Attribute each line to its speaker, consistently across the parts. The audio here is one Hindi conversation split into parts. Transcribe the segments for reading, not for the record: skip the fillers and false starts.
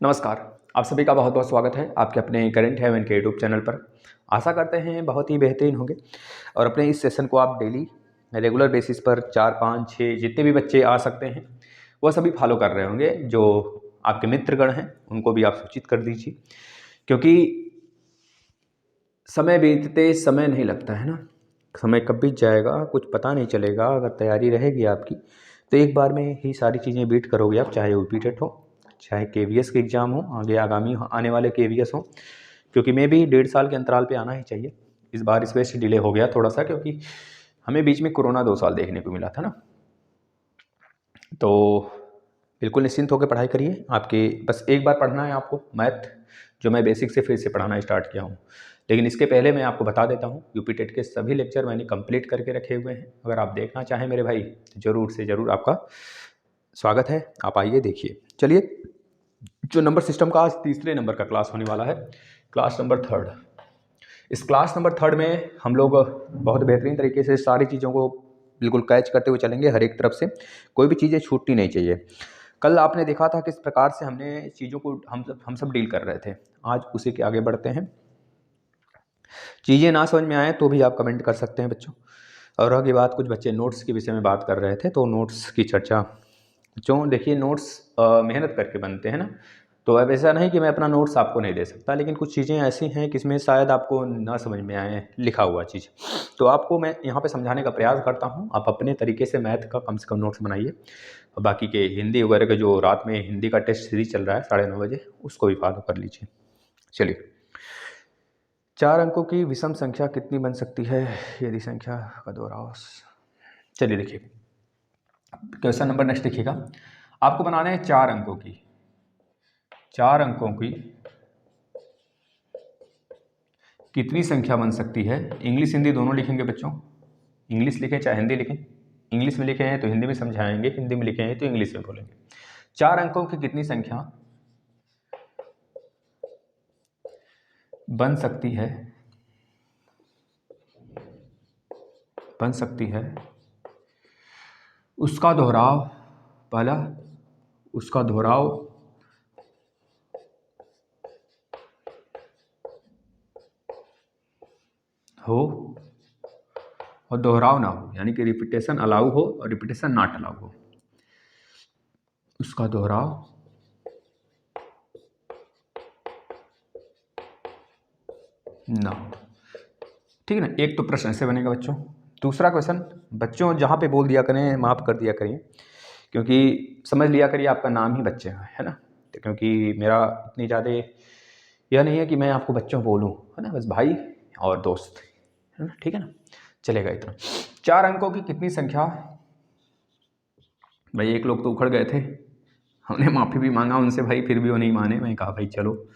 Speaker 1: नमस्कार। आप सभी का बहुत बहुत स्वागत है आपके अपने करंट हेवन के यूट्यूब चैनल पर। आशा करते हैं बहुत ही बेहतरीन होंगे और अपने इस सेशन को आप डेली रेगुलर बेसिस पर 4, 5, 6 जितने भी बच्चे आ सकते हैं वह सभी फॉलो कर रहे होंगे। जो आपके मित्रगण हैं उनको भी आप सूचित कर दीजिए, क्योंकि समय बीतते समय नहीं लगता है ना। समय कब बीत जाएगा कुछ पता नहीं चलेगा। अगर तैयारी रहेगी आपकी तो एक बार में ही सारी चीज़ें बीट करोगे आप, चाहे यूपी टेट हो, चाहे केवीएस के एग्ज़ाम हो, आगे आगामी आने वाले केवीएस हो। क्योंकि मैं भी 1.5 साल के अंतराल पे आना ही चाहिए। इस बार इस वजह से डिले हो गया थोड़ा सा, क्योंकि हमें बीच में कोरोना 2 साल देखने को मिला था ना। तो बिल्कुल निश्चिंत होकर पढ़ाई करिए। आपके बस एक बार पढ़ना है आपको मैथ, जो मैं बेसिक से फिर से पढ़ाना स्टार्ट किया हूँ। लेकिन इसके पहले मैं आपको बता देता हूँ, यूपी टेट के सभी लेक्चर मैंने कंप्लीट करके रखे हुए हैं। अगर आप देखना चाहें मेरे भाई तो ज़रूर से ज़रूर आपका स्वागत है, आप आइए देखिए। चलिए, जो नंबर सिस्टम का आज तीसरे नंबर का क्लास होने वाला है, क्लास नंबर 3। इस क्लास नंबर 3 में हम लोग बहुत बेहतरीन तरीके से सारी चीज़ों को बिल्कुल कैच करते हुए चलेंगे। हर एक तरफ से कोई भी चीज़ें छूटनी नहीं चाहिए। कल आपने देखा था किस प्रकार से हमने चीज़ों को हम सब डील कर रहे थे। आज उसी के आगे बढ़ते हैं। चीज़ें ना समझ में आए तो भी आप कमेंट कर सकते हैं बच्चों। और रही बात, कुछ बच्चे नोट्स के विषय में बात कर रहे थे, तो नोट्स की चर्चा बच्चों देखिए। नोट्स मेहनत करके बनते हैं ना, तो अब ऐसा नहीं कि मैं अपना नोट्स आपको नहीं दे सकता, लेकिन कुछ चीज़ें ऐसी हैं कि इसमें शायद आपको ना समझ में आए लिखा हुआ चीज़, तो आपको मैं यहाँ पे समझाने का प्रयास करता हूँ। आप अपने तरीके से मैथ का कम से कम नोट्स बनाइए, और बाकी के हिंदी वगैरह के जो रात में हिंदी का टेस्ट सीरीज चल रहा है 9:30 बजे, उसको भी फॉलो कर लीजिए। चलिए, 4 अंकों की विषम संख्या कितनी बन सकती है यदि संख्या का दोहराव। चलिए देखिए, क्वेश्चन नंबर नेक्स्ट देखिएगा। आपको बनाना है 4 अंकों की कितनी संख्या बन सकती है। इंग्लिश हिंदी दोनों लिखेंगे बच्चों। इंग्लिश लिखें चाहे हिंदी लिखें। इंग्लिश में लिखे हैं तो हिंदी में समझाएंगे, हिंदी में लिखे हैं तो इंग्लिश में बोलेंगे। 4 अंकों की कितनी संख्या बन सकती है उसका दोहराव, पहला उसका दोहराव हो और दोहराव ना हो, यानी कि रिपीटेशन अलाउ हो और रिपीटेशन नॉट अलाउ हो। उसका दोहराव ना हो, ठीक है ना। एक तो प्रश्न ऐसे बनेगा बच्चों। दूसरा क्वेश्चन बच्चों जहाँ पे बोल दिया करें माफ़ कर दिया करिए, क्योंकि समझ लिया करिए आपका नाम ही बच्चे है ना। तो क्योंकि मेरा इतनी ज़्यादा यह नहीं है कि मैं आपको बच्चों बोलूँ, है ना, बस भाई और दोस्त, है ना, ठीक है ना, चलेगा इतना। 4 अंकों की कितनी संख्या, भाई एक लोग तो उखड़ गए थे, हमने माफ़ी भी मांगा उनसे भाई, फिर भी वो नहीं माने। मैं कहा भाई चलो,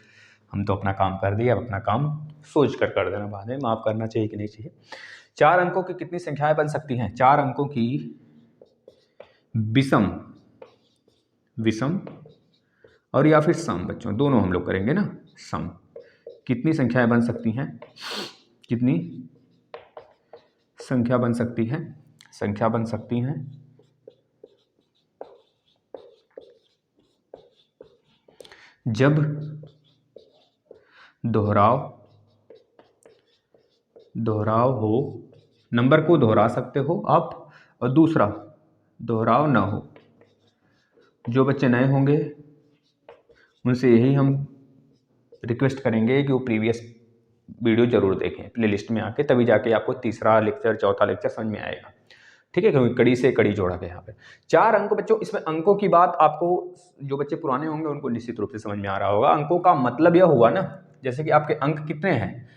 Speaker 1: हम तो अपना काम कर दिए, अब अपना काम सोच कर देना, बाद में माफ़ करना चाहिए कि नहीं चाहिए। 4 अंकों की कितनी संख्याएं बन सकती हैं। 4 अंकों की विषम और या फिर सम, बच्चों दोनों हम लोग करेंगे ना। सम कितनी संख्याएं बन सकती हैं, कितनी संख्या बन सकती हैं जब दोहराव हो, नंबर को दोहरा सकते हो आप, और दूसरा दोहराव ना हो। जो बच्चे नए होंगे उनसे यही हम रिक्वेस्ट करेंगे कि वो प्रीवियस वीडियो जरूर देखें प्लेलिस्ट में आके, तभी जाके आपको तीसरा लेक्चर चौथा लेक्चर समझ में आएगा, ठीक है, क्योंकि कड़ी से कड़ी जोड़ा गया यहाँ पे। 4 अंक बच्चों, इसमें अंकों की बात आपको जो बच्चे पुराने होंगे उनको निश्चित रूप से समझ में आ रहा होगा। अंकों का मतलब यह हुआ ना, जैसे कि आपके अंक कितने हैं,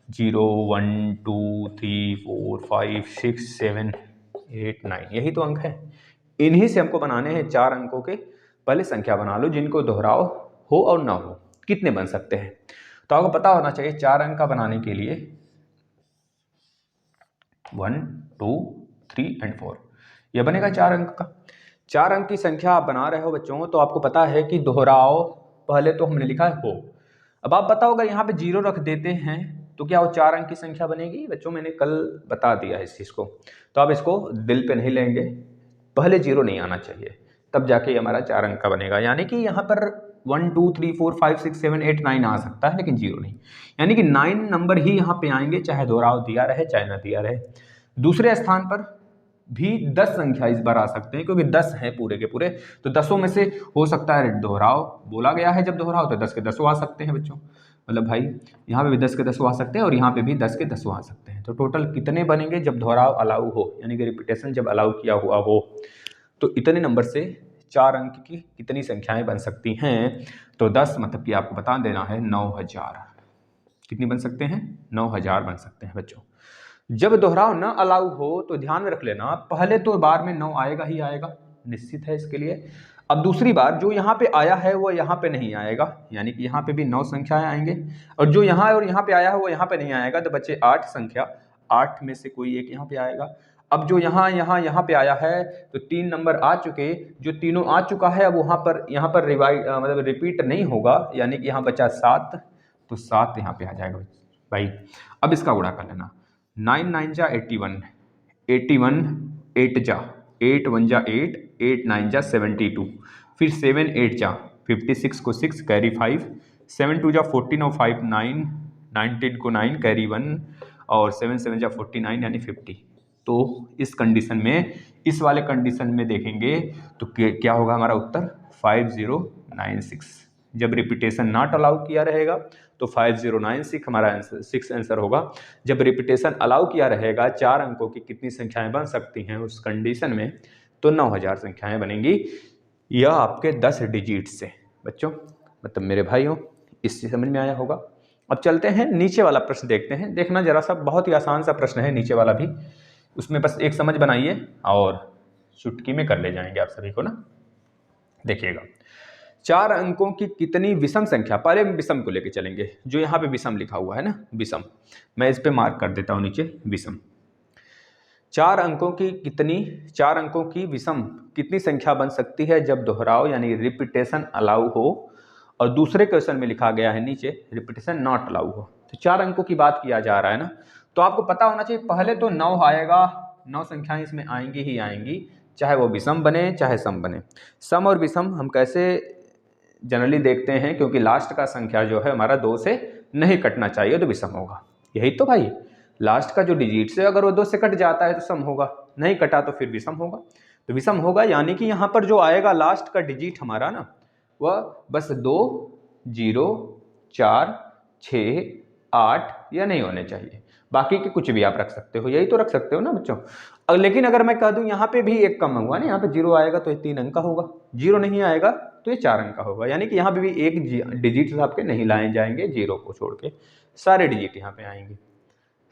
Speaker 1: 0, 1, 2, 3, 4, 5, 6, 7, 8, 9, यही तो अंक है। इन्हीं से हमको बनाने हैं 4 अंकों के। पहले संख्या बना लो जिनको दोहराव हो और ना हो, कितने बन सकते हैं। तो आपको पता होना चाहिए 4 अंक का बनाने के लिए 1, 2, 3 एंड 4 यह बनेगा 4 अंक का। 4 अंक की संख्या आप बना रहे हो बच्चों, तो आपको पता है कि दोहराव पहले तो हमने लिखा है हो। अब आप बताओ अगर यहाँ पे 0 रख देते हैं तो क्या वो 4 अंक की संख्या बनेगी। बच्चों मैंने कल बता दिया है इस चीज़ को, तो आप इसको दिल पे नहीं लेंगे। पहले 0 नहीं आना चाहिए, तब जाके हमारा 4 अंक का बनेगा। यानी कि यहाँ पर 1 2 3 4 5 6 7 8 9 आ सकता है, लेकिन 0 नहीं, यानी कि 9 नंबर ही यहाँ पे आएंगे, चाहे दोहराव दिया रहे चाहे ना दिया रहे। दूसरे स्थान पर भी 10 संख्या इस बार आ सकते हैं, क्योंकि 10 है पूरे के पूरे, तो 10 में से हो सकता है दोहराव बोला गया है, जब दोहराव तो 10 के 10 आ सकते हैं बच्चों, मतलब भाई यहाँ पे भी 10 के 10 आ सकते हैं और यहाँ पे भी 10 के 10 आ सकते हैं। तो टोटल कितने बनेंगे जब दोहराव अलाउ हो, यानी कि रिपीटेशन जब अलाउ किया हुआ हो, तो इतने नंबर से 4 अंक की कितनी संख्याएं बन सकती हैं? तो 10 मतलब कि आपको बता देना है 9000। कितनी बन सकते हैं? 9000 बन सकते हैं बच्चों। जब दोहराव न अलाउ हो तो ध्यान में रख लेना, पहले तो बार में 9 आएगा ही आएगा, निश्चित है इसके लिए। अब दूसरी बार जो यहाँ पे आया है वो यहाँ पे नहीं आएगा, यानी कि यहाँ पे भी 9 संख्याएं आएंगे, और जो यहाँ और यहाँ पे आया है वो यहाँ पे नहीं आएगा, तो बच्चे 8 संख्या, 8 में से कोई एक यहाँ पे आएगा। अब जो यहाँ पे आया है तो 3 नंबर आ चुके, जो तीनों आ चुका है, अब यहाँ पर मतलब रिपीट नहीं होगा, यानी कि यहाँ बचा 7, तो 7 यहाँ पे आ जाएगा भाई। अब इसका गुणा कर लेना, 9 9 जा 81, 81 8 जा 8 1 जा 8, 8 9 जा 72, फिर 7 8 जा 56 को 6 कैरी 5, 7 2 जा 14 और 5 9, 19 को 9 कैरी 1, और 7 7 जा 49 यानी 50। तो इस कंडीशन में, इस वाले कंडीशन में देखेंगे तो क्या होगा हमारा उत्तर? 5096। जब रिपीटेशन नॉट अलाउ किया रहेगा तो 5096 हमारा आंसर, 6 आंसर होगा। जब रिपीटेशन अलाउ किया रहेगा, 4 अंकों की कितनी संख्याएं बन सकती हैं उस कंडीशन में? तो 9000 संख्याएं बनेंगी, यह आपके 10 डिजिट से बच्चों, मतलब मेरे भाइयों, इससे समझ में आया होगा। अब चलते हैं नीचे वाला प्रश्न देखते हैं, देखना जरा सा, बहुत ही आसान सा प्रश्न है नीचे वाला भी, उसमें बस एक समझ बनाइए और चुटकी में कर ले जाएंगे आप सभी को ना। देखिएगा, 4 अंकों की कितनी विषम संख्या, पहले विषम को लेके चलेंगे, जो यहाँ पे विषम लिखा हुआ है ना, विषम, मैं इस पे मार्क कर देता हूँ नीचे, विषम। 4 अंकों की विषम कितनी संख्या बन सकती है जब दोहराव यानी रिपीटेशन अलाउ हो, और दूसरे क्वेश्चन में लिखा गया है नीचे रिपीटेशन नॉट अलाउ हो। तो 4 अंकों की बात किया जा रहा है ना, तो आपको पता होना चाहिए पहले तो 9 आएगा, 9 संख्याएं इसमें आएंगी ही आएंगी, चाहे वो विषम बने चाहे सम बने। सम और विषम हम कैसे जनरली देखते हैं, क्योंकि लास्ट का संख्या जो है हमारा 2 से नहीं कटना चाहिए तो विषम होगा, यही तो भाई, लास्ट का जो डिजिट से अगर वो 2 से कट जाता है तो सम होगा, नहीं कटा तो फिर विषम होगा, तो विषम होगा। यानी कि यहाँ पर जो आएगा लास्ट का डिजिट हमारा ना, वह बस 2 0 4 6 8 या नहीं होने चाहिए, बाकी के कुछ भी आप रख सकते हो, यही तो रख सकते हो ना बच्चों। लेकिन अगर मैं कह दूं यहाँ पे भी एक कम होगा ना, यहाँ पे 0 आएगा तो ये 3 अंक का होगा, 0 नहीं आएगा तो ये 4 अंक का होगा, यानी कि यहाँ पे भी एक डिजिट आपके नहीं लाए जाएंगे, 0 को छोड़ के सारे डिजिट यहाँ पे आएंगे,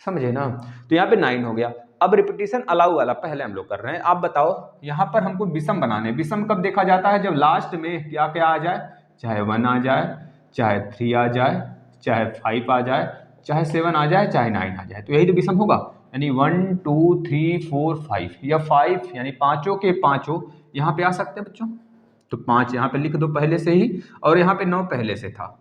Speaker 1: समझे ना। तो यहाँ पे 9 हो गया। अब रिपीटेशन अलाउ वाला पहले हम लोग कर रहे हैं, आप बताओ यहाँ पर हमको विषम बनाने, विषम कब देखा जाता है? जब लास्ट में क्या क्या आ जाए, चाहे 1 आ जाए, चाहे 3 आ जाए, चाहे 5 आ जाए, चाहे 7 आ जाए, चाहे 9 आ जाए, तो यही तो विषम होगा। यानी 1 2 3 4 5 या 5 यानी पांचों के पांचों यहाँ पे आ सकते हैं बच्चों, तो 5 यहाँ पे लिख दो पहले से ही, और यहाँ पे 9 पहले से था,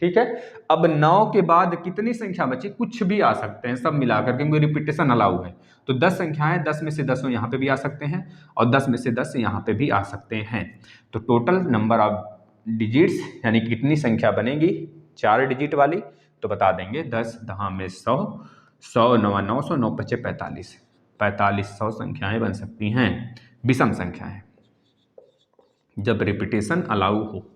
Speaker 1: ठीक है। अब 9 के बाद कितनी संख्या बची? कुछ भी आ सकते हैं सब मिलाकर, क्योंकि रिपीटेशन अलाउ है, तो 10 संख्याएं, 10 में से 10 यहाँ पे भी आ सकते हैं और 10 में से 10 यहाँ पे भी आ सकते हैं। तो टोटल नंबर ऑफ डिजिट्स यानी कितनी संख्या बनेगी 4 डिजिट वाली, तो बता देंगे 10 10 में 100, 100 9 900, 9 5 45, 4500 संख्याएं बन सकती हैं, विषम संख्याएं, जब रिपीटेशन अलाउ हो,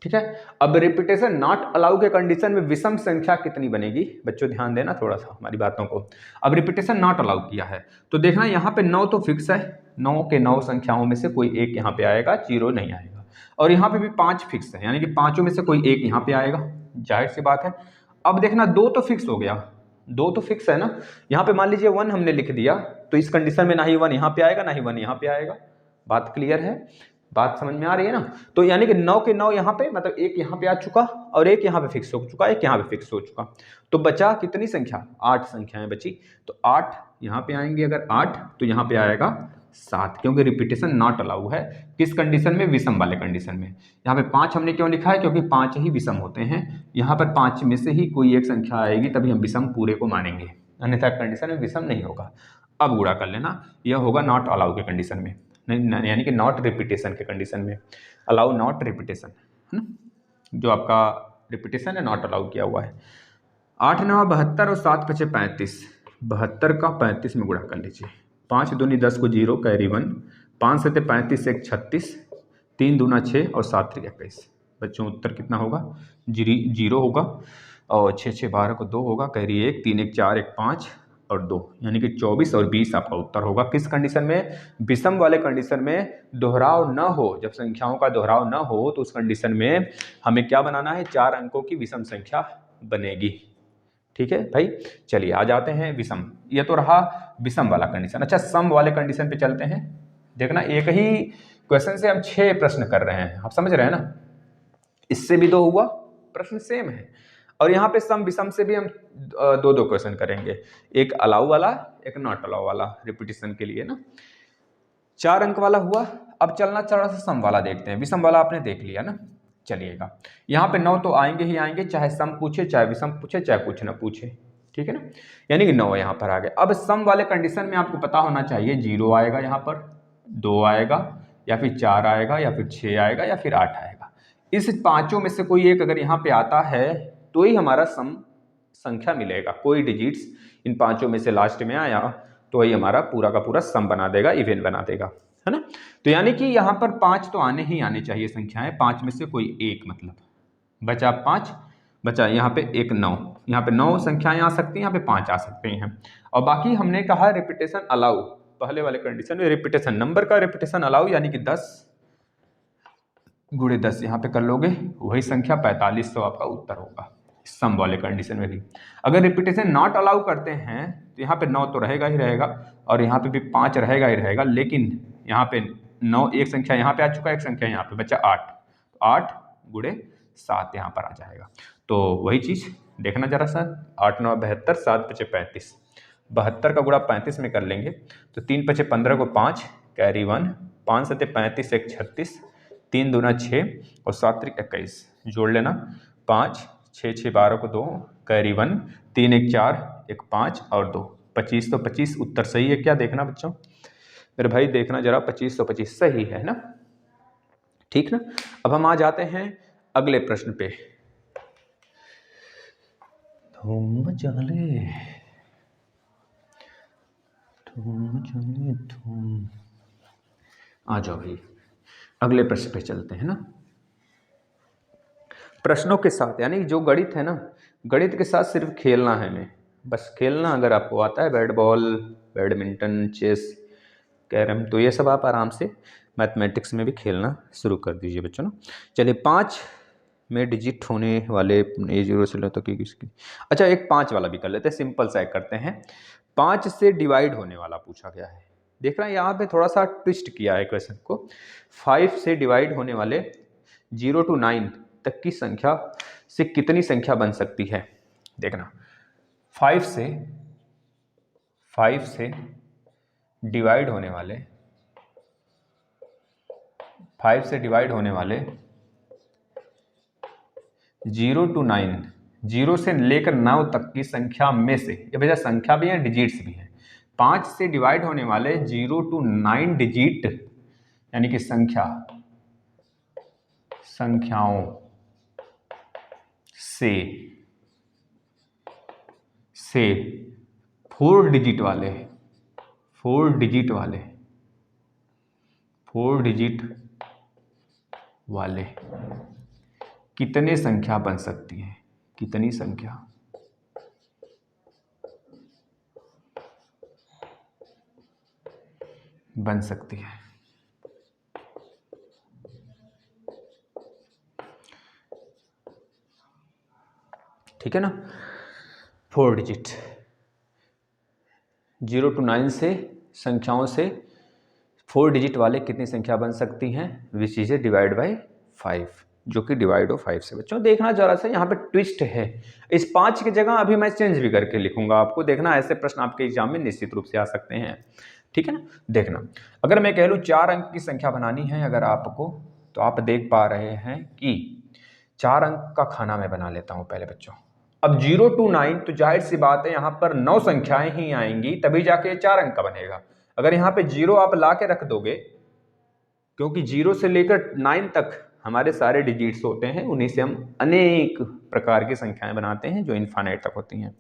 Speaker 1: ठीक है। अब रिपीटेशन नॉट अलाउ के कंडीशन में विषम संख्या कितनी बनेगी? बच्चों ध्यान देना थोड़ा सा हमारी बातों को। अब रिपीटेशन नॉट अलाउ किया है तो देखना यहाँ पे 9 तो फिक्स है, 9 के 9 संख्याओं में से कोई एक यहाँ पे आएगा, 0 नहीं आएगा, और यहाँ पे भी 5 फिक्स है, यानी कि पांचों में से कोई एक यहाँ पे आएगा, जाहिर सी बात है। अब देखना 2 तो फिक्स हो गया, 2 तो फिक्स है ना, यहाँ पे मान लीजिए 1 हमने लिख दिया, तो इस कंडीशन में ना ही 1 यहाँ पे आएगा ना ही 1 यहाँ पे आएगा, बात क्लियर है, बात समझ में आ रही है ना। तो यानी कि 9 के 9 यहाँ पे, मतलब एक यहाँ पे आ चुका और एक यहाँ पे फिक्स हो चुका, एक यहाँ पे फिक्स हो चुका, तो बचा कितनी संख्या? 8 संख्याएं बची, तो 8 यहाँ पे आएंगे, अगर 8 तो यहाँ पे आएगा 7, क्योंकि रिपीटेशन नॉट अलाउ है, किस कंडीशन में? विषम वाले कंडीशन में। यहाँ पे 5 हमने क्यों लिखा है? क्योंकि 5 ही विषम होते हैं, यहाँ पर 5 में से ही कोई एक संख्या आएगी तभी हम विषम पूरे को मानेंगे, अन्यथा कंडीशन में विषम नहीं होगा। अब गुणा कर लेना, यह होगा नॉट अलाउ के कंडीशन में, यानी कि नॉट रिपीटेशन के कंडीशन में, अलाउ नॉट रिपीटेशन, है ना। जो आपका रिपीटेशन है नॉट अलाउ किया हुआ है। 8 9 72 और 7 5 35। 72 का 35 में गुणा कर लीजिए। 5 दूनी 10 को 0 कैरी 1, 5 7 35 1 36, 3 दूना 6 और 7 3 21। बच्चों उत्तर कितना होगा? 0 होगा और 6 6 12 को 2 होगा, कैरी 1, 3 1 4 1 5 और 2, यानी कि 24 और 20 आपका उत्तर होगा। किस कंडीशन में? विषम वाले कंडीशन में, दोहराव न हो, जब संख्याओं का दोहराव न हो तो उस कंडीशन में हमें क्या बनाना है? 4 अंकों की विषम संख्या बनेगी। ठीक है भाई, चलिए आ जाते हैं विषम। ये तो रहा विषम वाला कंडीशन। अच्छा, सम वाले कंडीशन पे चलते हैं। देखना, एक ही क्वेश्चन से हम 6 प्रश्न कर रहे हैं, आप समझ रहे हैं ना। इससे भी 2 हुआ, प्रश्न सेम है। और यहाँ पे सम विषम से भी हम 2 क्वेश्चन करेंगे, एक अलाउ वाला, एक नॉट अलाउ वाला, रिपीटेशन के लिए ना। 4 अंक वाला हुआ। अब चलना चढ़ा से सम वाला देखते हैं। विषम वाला आपने देख लिया ना, चलिएगा। यहाँ पे 9 तो आएंगे ही आएंगे, चाहे सम पूछे, चाहे विषम पूछे, चाहे कुछ ना पूछे, ठीक है ना। यानी कि 9 यहाँ पर आ गए। अब सम वाले कंडीशन में आपको पता होना चाहिए 0 आएगा, यहाँ पर 2 आएगा, या फिर 4 आएगा, या फिर 6 आएगा, या फिर 8 आएगा। इस पांचों में से कोई एक अगर यहाँ पे आता है तो ही हमारा सम संख्या मिलेगा। कोई डिजिट्स इन पांचों में से लास्ट में आया तो वही हमारा पूरा का पूरा सम बना देगा, इवन बना देगा, है ना। तो यानी कि यहाँ पर 5 तो आने ही आने चाहिए संख्याएं, 5 में से कोई एक, मतलब बचा 5, बचा यहाँ पे एक 9, यहाँ पे 9 संख्याएं आ सकती हैं, यहाँ पे 5 आ सकते हैं। और बाकी हमने कहा रिपीटेशन अलाउ, पहले वाले कंडीशन में रिपीटेशन, नंबर का रिपीटेशन अलाउ, यानी कि 10 गुणे 10 यहाँ पे कर लोगे, वही संख्या 4500 आपका उत्तर होगा सम वाले कंडीशन में भी। अगर रिपीटेशन नॉट अलाउ करते हैं तो यहाँ पे 9 तो रहेगा ही रहेगा, और यहाँ पे भी 5 रहेगा ही रहेगा, लेकिन यहाँ पे 9, एक संख्या यहाँ पे आ चुका है, एक संख्या यहाँ पे बचा 8, तो 8 गुणे 7 यहाँ पर आ जाएगा। तो वही चीज़ देखना जरा सा, 8 9 72, 7 5 35, 72 का गुणा 35 में कर लेंगे तो 3 5 15 को 5, कैरी 1, 5 7 35 1 36, 3 दूना 6 और 7 3 21, जोड़ लेना, 5 6 6 12 को 2, कैरी 1, 3 1 4 1 5 और 2, 25, तो 25 उत्तर सही है क्या? देखना बच्चों, मेरे भाई देखना जरा, 25 तो 25 सही है ना, ठीक ना। अब हम आ जाते हैं अगले प्रश्न पे। धूम चले धूम चले धूम, आ जाओ भाई, अगले प्रश्न पे चलते हैं ना। प्रश्नों के साथ, यानी जो गणित है ना, गणित के साथ सिर्फ खेलना है हमें, बस खेलना अगर आपको आता है, bat ball, badminton, chess, carrom, तो ये सब आप आराम से मैथमेटिक्स में भी खेलना शुरू कर दीजिए बच्चों ना। चलिए, 5 में डिजिट होने वाले A0 से लेकर के किसकी, अच्छा एक 5 वाला भी कर लेते हैं, सिंपल सा एक करते हैं। 5 से डिवाइड होने वाला पूछा गया है, देख रहे हैं यहाँ पे थोड़ा सा ट्विस्ट किया है क्वेश्चन को। 5 से डिवाइड होने वाले 0 to 9 तक की संख्या से कितनी संख्या बन सकती है? देखना, 5 से डिवाइड होने वाले 0 to 9, 0 से लेकर 9 तक की संख्या में से, ये भैया संख्या भी है डिजिट्स भी है, 5 से डिवाइड होने वाले 0 to 9 डिजिट, यानी कि संख्याओं से 4 डिजिट वाले कितने संख्या बन सकती है? कितनी संख्या बन सकती है? ठीक है ना, 4 डिजिट, 0 to 9 से संख्याओं से 4 डिजिट वाले कितनी संख्या बन सकती हैं? Which is a divide by 5, जो कि डिवाइड हो 5 से। बच्चों देखना जरा सा, यहाँ पे ट्विस्ट है, इस 5 की जगह अभी मैं चेंज भी करके लिखूंगा आपको, देखना ऐसे प्रश्न आपके एग्जाम में निश्चित रूप से आ सकते हैं, ठीक है ना। देखना, अगर मैं कह लूँ 4 अंक की संख्या बनानी है अगर आपको, तो आप देख पा रहे हैं कि 4 अंक का खाना मैं बना लेता हूँ पहले बच्चों। अब 0 to 9 तो जाहिर सी बात है यहाँ पर 9 संख्याएं ही आएंगी, तभी जाके 4 अंक का बनेगा। अगर यहाँ पे 0 आप ला के रख दोगे, क्योंकि 0 से लेकर 9 तक हमारे सारे डिजिट्स होते हैं, उन्हीं से हम अनेक प्रकार की संख्याएं बनाते हैं जो इनफाइनाइट तक होती हैं,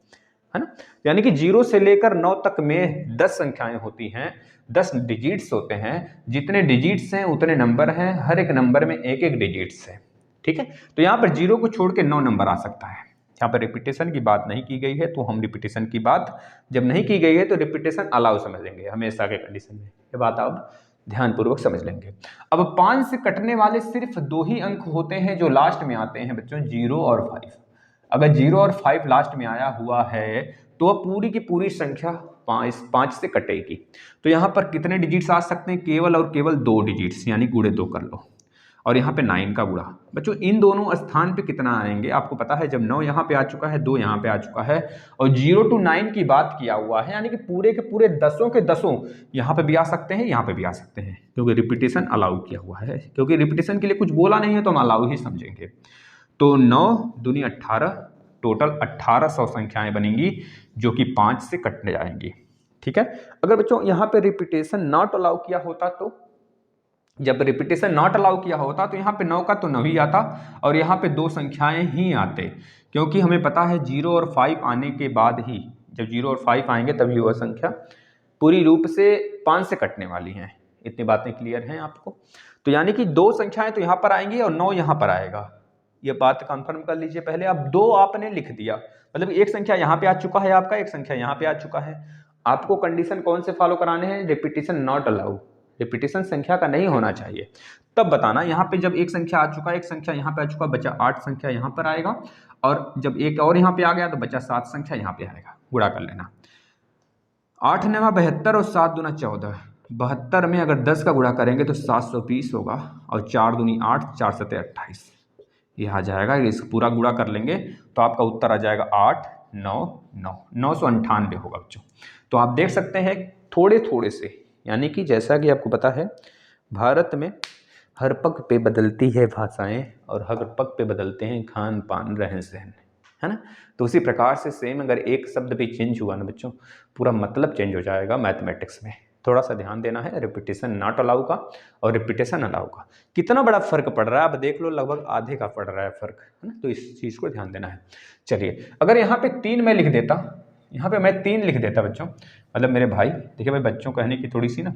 Speaker 1: है ना। यानी कि 0 से लेकर 9 तक में 10 संख्याएं होती हैं, 10 डिजिट्स होते हैं। जितने डिजिट्स हैं उतने नंबर हैं, हर एक नंबर में एक एक डिजिट्स है, ठीक है। तो यहाँ पर 0 को छोड़ के 9 नंबर आ सकता है। यहाँ पर रिपीटेशन की बात नहीं की गई है, तो हम रिपीटेशन की बात जब नहीं की गई है तो रिपीटेशन अलाउ समझ लेंगे हमेशा के कंडीशन में। ये बात आप ध्यानपूर्वक समझ लेंगे। अब 5 से कटने वाले सिर्फ 2 ही अंक होते हैं जो लास्ट में आते हैं बच्चों, 0 और 5। अगर 0 और 5 लास्ट में आया हुआ है तो पूरी की पूरी संख्या 5 से कटेगी। तो यहाँ पर कितने डिजिट्स आ सकते हैं? केवल और केवल 2 डिजिट्स, यानी गुणे 2 कर लो। और यहाँ पे 9 का गुणा। बच्चों इन दोनों स्थान पे कितना आएंगे आपको पता है? जब 9 यहाँ पे आ चुका है, 2 यहाँ पे आ चुका है और 0 to 9 की बात किया हुआ है, यानी कि पूरे के पूरे 10 के 10 यहाँ पे भी आ सकते हैं, यहाँ पे भी आ सकते हैं, क्योंकि रिपीटेशन अलाउ किया हुआ है। क्योंकि रिपीटेशन के लिए कुछ बोला नहीं है तो हम अलाउ ही समझेंगे। तो 9 दूनी 18, टोटल 1800 संख्याएं बनेंगी जो कि 5 से कटने जाएंगी, ठीक है। अगर बच्चों यहाँ पे रिपीटेशन नॉट अलाउ किया होता, तो जब रिपीटेशन नॉट अलाउ किया होता तो यहाँ पे 9 का तो 9 ही आता और यहाँ पे 2 संख्याएं ही आते, क्योंकि हमें पता है 0 और 5 आने के बाद ही, जब 0 और 5 आएंगे तभी वह संख्या पूरी रूप से 5 से कटने वाली हैं। इतनी बातें क्लियर हैं आपको? तो यानी कि 2 संख्याएं तो यहाँ पर आएंगी और 9 यहाँ पर आएगा। ये बात कंफर्म कर लीजिए पहले। अब 2 आपने लिख दिया, मतलब एक संख्या यहाँ पे आ चुका है आपका, एक संख्या यहाँ पे आ चुका है। आपको कंडीशन कौन से फॉलो कराने हैं? रिपीटेशन नॉट अलाउ, रिपीटेशन संख्या का नहीं होना चाहिए। तब बताना यहाँ पे जब एक संख्या आ चुका है, एक संख्या यहाँ पे आ चुका, बचा 8 संख्या यहाँ पर आएगा, और जब एक और यहाँ पे आ गया तो बचा 7 संख्या यहाँ पे आएगा। गुणा कर लेना, 8 9 72 और 7 दूना 14। 72 में अगर 10 का गुणा करेंगे तो 720 होगा, और 4 दूनी 8, 4 सते 28, ये आ जाएगा। इस पूरा गुणा कर लेंगे तो आपका उत्तर आ जाएगा 8 9 9, 998 होगा बच्चों। तो आप देख सकते हैं थोड़े थोड़े से, यानी कि जैसा कि आपको पता है भारत में हर पग पे बदलती है भाषाएं और हर पग पे बदलते हैं खान पान रहन सहन, है ना। तो उसी प्रकार से सेम अगर एक शब्द भी चेंज हुआ ना बच्चों, पूरा मतलब चेंज हो जाएगा मैथमेटिक्स में। थोड़ा सा ध्यान देना है रिपीटेशन नॉट अलाउ का और रिपीटेशन अलाउ का। कितना बड़ा फर्क पड़ रहा है अब देख लो, लगभग आधे का पड़ रहा है फर्क, है ना। तो इस चीज़ को ध्यान देना है। चलिए अगर यहाँ पे 3 मैं लिख देता, यहाँ पे मैं 3 लिख देता बच्चों, मतलब मेरे भाई देखिए भाई, बच्चों कहने की थोड़ी सी ना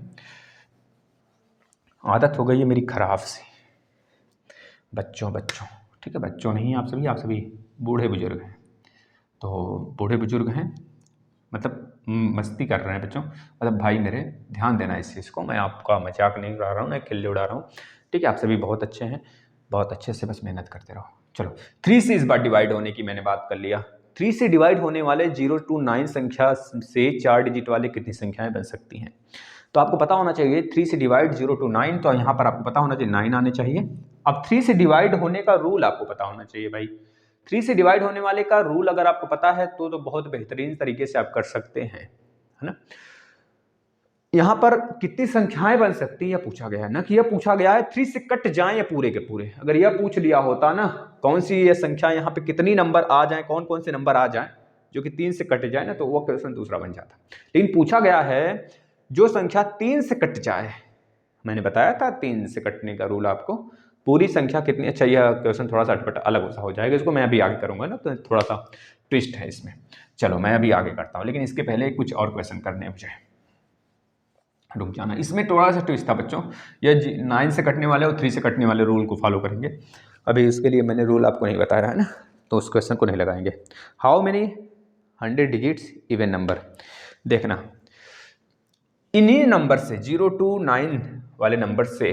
Speaker 1: आदत हो गई है मेरी खराब सी। बच्चों ठीक है, बच्चों नहीं, आप सभी बूढ़े बुजुर्ग हैं। तो बूढ़े बुजुर्ग हैं मतलब मस्ती कर रहे हैं बच्चों, मतलब भाई मेरे ध्यान देना इस चीज़ को। मैं आपका मजाक नहीं उड़ा रहा हूँ, मैं खिल्ली उड़ा रहा हूँ, ठीक है। आप सभी बहुत अच्छे हैं, बहुत अच्छे से बस मेहनत करते रहो। चलो 3 से इस बार डिवाइड होने की मैंने बात कर लिया। 3 से डिवाइड होने वाले 0 to 9 संख्या से 4 डिजिट वाले कितनी संख्याएं बन सकती हैं? तो आपको पता होना चाहिए 3 से डिवाइड 0 to 9, तो यहाँ पर आपको पता होना चाहिए 9 आने चाहिए। अब 3 से डिवाइड होने का रूल आपको पता होना चाहिए भाई। 3 से डिवाइड होने वाले का रूल अगर आपको पता है तो बहुत बेहतरीन तरीके से आप कर सकते हैं, है ना। यहाँ पर कितनी संख्याएं बन सकती है यह पूछा गया है ना, कि यह पूछा गया है 3 से कट जाएं या पूरे के पूरे। अगर यह पूछ लिया होता ना कौन सी ये संख्या यहाँ पे कितनी नंबर आ जाए, कौन कौन से नंबर आ जाए जो कि 3 से कट जाए ना, तो वो क्वेश्चन दूसरा बन जाता। लेकिन पूछा गया है जो संख्या 3 से कट जाए। मैंने बताया था 3 से कटने का रूल आपको। पूरी संख्या कितनी, अच्छा यह क्वेश्चन थोड़ा सा अटपटा अलग सा हो जाएगा, इसको मैं अभी आगे करूंगा ना, तो थोड़ा सा ट्विस्ट है इसमें। चलो मैं अभी आगे करता हूँ, लेकिन इसके पहले कुछ और क्वेश्चन करने हैं मुझे, रुक जाना। इसमें थोड़ा सा ट्विस्ट था बच्चों, यह 9 से कटने वाले और 3 से कटने वाले रूल को फॉलो करेंगे। अभी इसके लिए मैंने रूल आपको नहीं बताया है ना, तो उस क्वेश्चन को नहीं लगाएंगे। How many 100 digits even number? देखना इन्हीं नंबर से 0 to 9 वाले नंबर से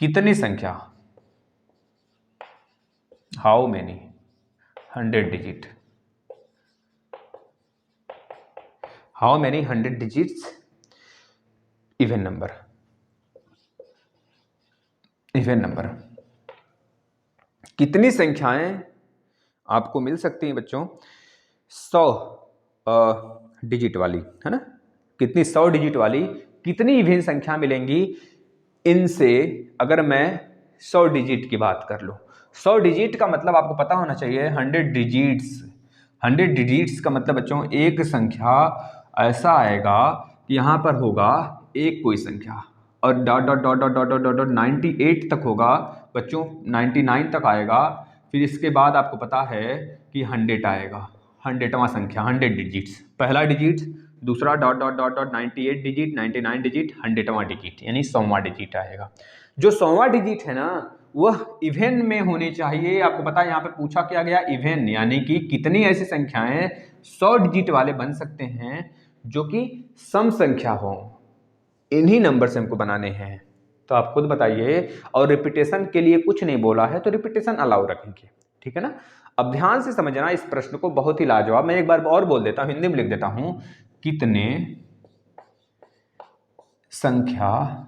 Speaker 1: कितनी संख्या, how many 100 digit, how many 100 digits even number, even number कितनी संख्याएं आपको मिल सकती हैं बच्चों 100 डिजिट वाली, है ना। कितनी 100 डिजिट वाली कितनी इवन संख्या मिलेंगी इनसे? अगर मैं 100 डिजिट की बात कर लूँ, 100 डिजिट का मतलब आपको पता होना चाहिए 100 डिजिट्स। 100 डिजिट्स का मतलब बच्चों एक संख्या ऐसा आएगा कि यहाँ पर होगा एक कोई संख्या, और dot dot dot dot dot dot dot dot 98 तक होगा बच्चों, 99 तक आएगा। फिर इसके बाद आपको पता है कि 100 आएगा, 100वां संख्या, 100 डिजिट्स, पहला डिजिट, दूसरा dot dot dot dot 98 digit, 99 digit, 100वां डिजिट, यानी 100वां डिजिट आएगा। जो 100वां डिजिट है ना वह इवन में होनी चाहिए। आपको पता है यहाँ पे पूछा क्या गया, इवन, यानी कि कितनी ऐसी संख्याएं 100 डिजिट वाले बन सकते हैं जो कि सम संख्या हो। इन्हीं नंबर से हमको बनाने हैं, तो आप खुद बताइए। और रिपीटेशन के लिए कुछ नहीं बोला है, तो रिपीटेशन अलाउ रखेंगे, ठीक है ना। अब ध्यान से समझना इस प्रश्न को, बहुत ही लाजवाब। मैं एक बार और बोल देता हूं, हिंदी में लिख देता हूं, कितने संख्या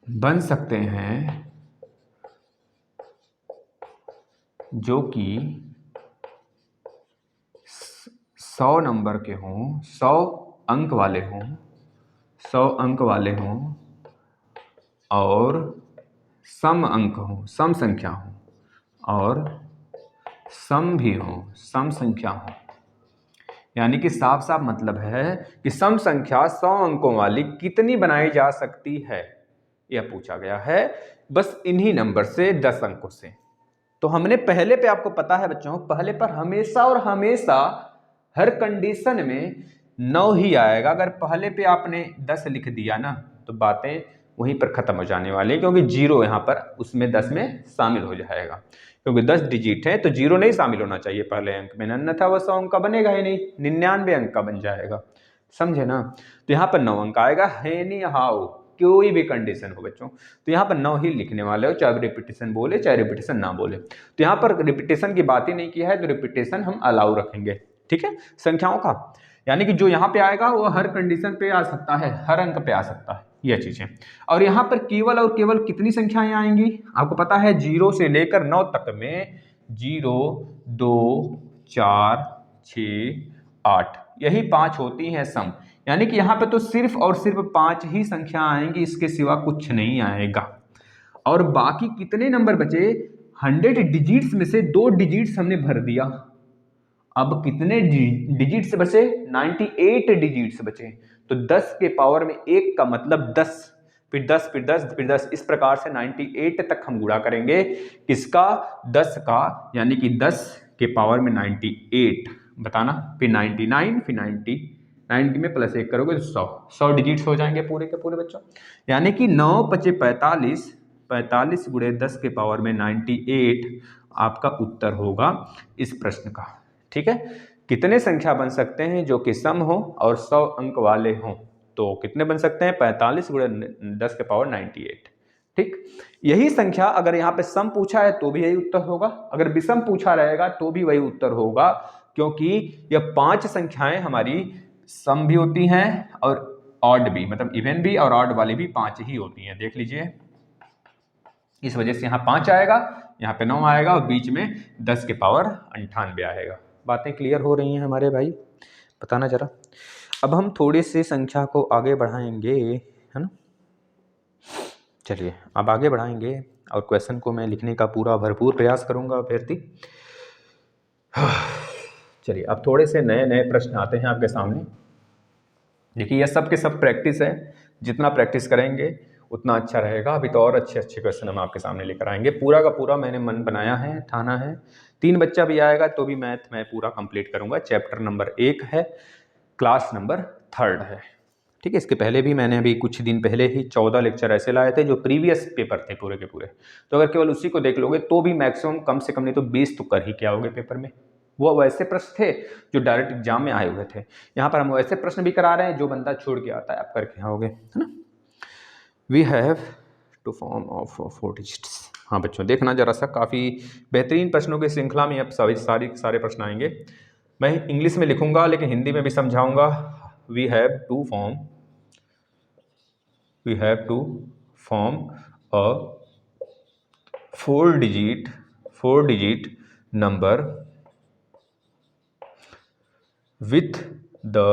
Speaker 1: बन सकते हैं जो कि 100 नंबर के हों, 100 अंक वाले हों, 100 अंक वाले हों और सम अंक हों, सम संख्या हों, और सम भी हों, सम संख्या हों। यानी कि साफ साफ मतलब है कि सम संख्या 100 अंकों वाली कितनी बनाई जा सकती है, यह पूछा गया है, बस इन्हीं नंबर से 10 अंकों से। तो हमने पहले पे, आपको पता है बच्चों, पहले पर हमेशा और हमेशा हर कंडीशन में 9 ही आएगा। अगर पहले पे आपने 10 लिख दिया ना तो बातें वहीं पर खत्म हो जाने वाली, क्योंकि जीरो यहाँ पर उसमें 10 में शामिल हो जाएगा, क्योंकि 10 डिजिट है तो जीरो नहीं शामिल होना चाहिए पहले अंक में, अन्यथा वह 100 अंक का बनेगा ही नहीं, 99 अंक का बन जाएगा, समझे ना। तो यहाँ पर 9 अंक आएगा, है नहीं हाउ, कोई भी कंडीशन हो बच्चों, तो यहाँ पर 9 ही लिखने वाले हो, चाहे रिपीटेशन बोले चाहे रिपीटेशन ना बोले। तो यहाँ पर रिपीटेशन की बात ही नहीं की है, तो रिपीटेशन हम अलाउ रखेंगे, ठीक है, संख्याओं का। यानी कि जो यहाँ पे आएगा वो हर कंडीशन पे आ सकता है, हर अंक पे आ सकता है, यह चीजें। और यहाँ पर केवल और केवल कितनी संख्याएं आएंगी, आपको पता है 0 से लेकर 9 तक में 0, 2, 4, 6, 8, यही 5 होती हैं सम। यानी कि यहाँ पे तो सिर्फ और सिर्फ 5 ही संख्या आएंगी, इसके सिवा कुछ नहीं आएगा। और बाकी कितने नंबर बचे, 100 डिजिट्स में से 2 डिजिट्स हमने भर दिया। अब कितने डिजिट्स बचे, 98 डिजिट्स बचे। तो 10 के पावर में 1 का मतलब 10, फिर 10, फिर 10, फिर 10, इस प्रकार से 98 तक हम गुणा करेंगे, किसका, 10 का, यानी कि 10 के पावर में 98, बताना, फिर 99, फिर 90 में प्लस 1 करोगे तो 100 डिजिट्स हो जाएंगे पूरे के पूरे बच्चों। यानी कि 9 × 45, 45 × 10 के पावर में 98 आपका उत्तर होगा इस प्रश्न का, ठीक है। कितने संख्या बन सकते हैं जो कि सम हो और 100 अंक वाले हों, तो कितने बन सकते हैं, 45 × 10 के पावर 98, ठीक। यही संख्या अगर यहाँ पे सम पूछा है तो भी यही उत्तर होगा, अगर विषम पूछा रहेगा तो भी वही उत्तर होगा, क्योंकि यह 5 संख्याएं हमारी सम भी होती हैं और ऑड भी, मतलब इवन भी और ऑड वाली भी 5 ही होती हैं, देख लीजिए। इस वजह से यहाँ 5 आएगा, यहाँ पे 9 आएगा और बीच में 10 के पावर 98 आएगा। बातें क्लियर हो रही हैं हमारे भाई, बताना जरा। अब हम थोड़ी सी संख्या को आगे बढ़ाएंगे, है ना। चलिए अब आगे बढ़ाएंगे और क्वेश्चन को मैं लिखने का पूरा भरपूर प्रयास करूंगा अभ्यर्थी। चलिए अब थोड़े से नए नए प्रश्न आते हैं आपके सामने। देखिए यह सब के सब प्रैक्टिस है, जितना प्रैक्टिस करेंगे उतना अच्छा रहेगा। अभी तो और अच्छे अच्छे क्वेश्चन हम आपके सामने लेकर आएंगे। पूरा का पूरा मैंने मन बनाया है, ठाना है, 3 बच्चा भी आएगा तो भी मैथ मैं पूरा कंप्लीट करूंगा। चैप्टर नंबर 1 है, क्लास नंबर 3 है, ठीक है। इसके पहले भी मैंने अभी कुछ दिन पहले ही 14 लेक्चर ऐसे लाए थे जो प्रीवियस पेपर थे पूरे के पूरे, तो अगर केवल उसी को देख लोगे तो भी मैक्सिमम कम से कम नहीं तो 20 तो कर ही क्या होगे पेपर में। वो वैसे प्रश्न थे जो डायरेक्ट एग्जाम में आए हुए थे, यहाँ पर हम वैसे प्रश्न भी करा रहे हैं जो बंदा छोड़ के आता है, आप करके आओगे, है ना। We have to form of 4 digits. हाँ बच्चों देखना जरा सा, काफ़ी बेहतरीन प्रश्नों की श्रृंखला में अब सारे प्रश्न आएंगे। मैं इंग्लिश में लिखूंगा लेकिन हिंदी में भी समझाऊंगा। We have to form a 4 digit number with the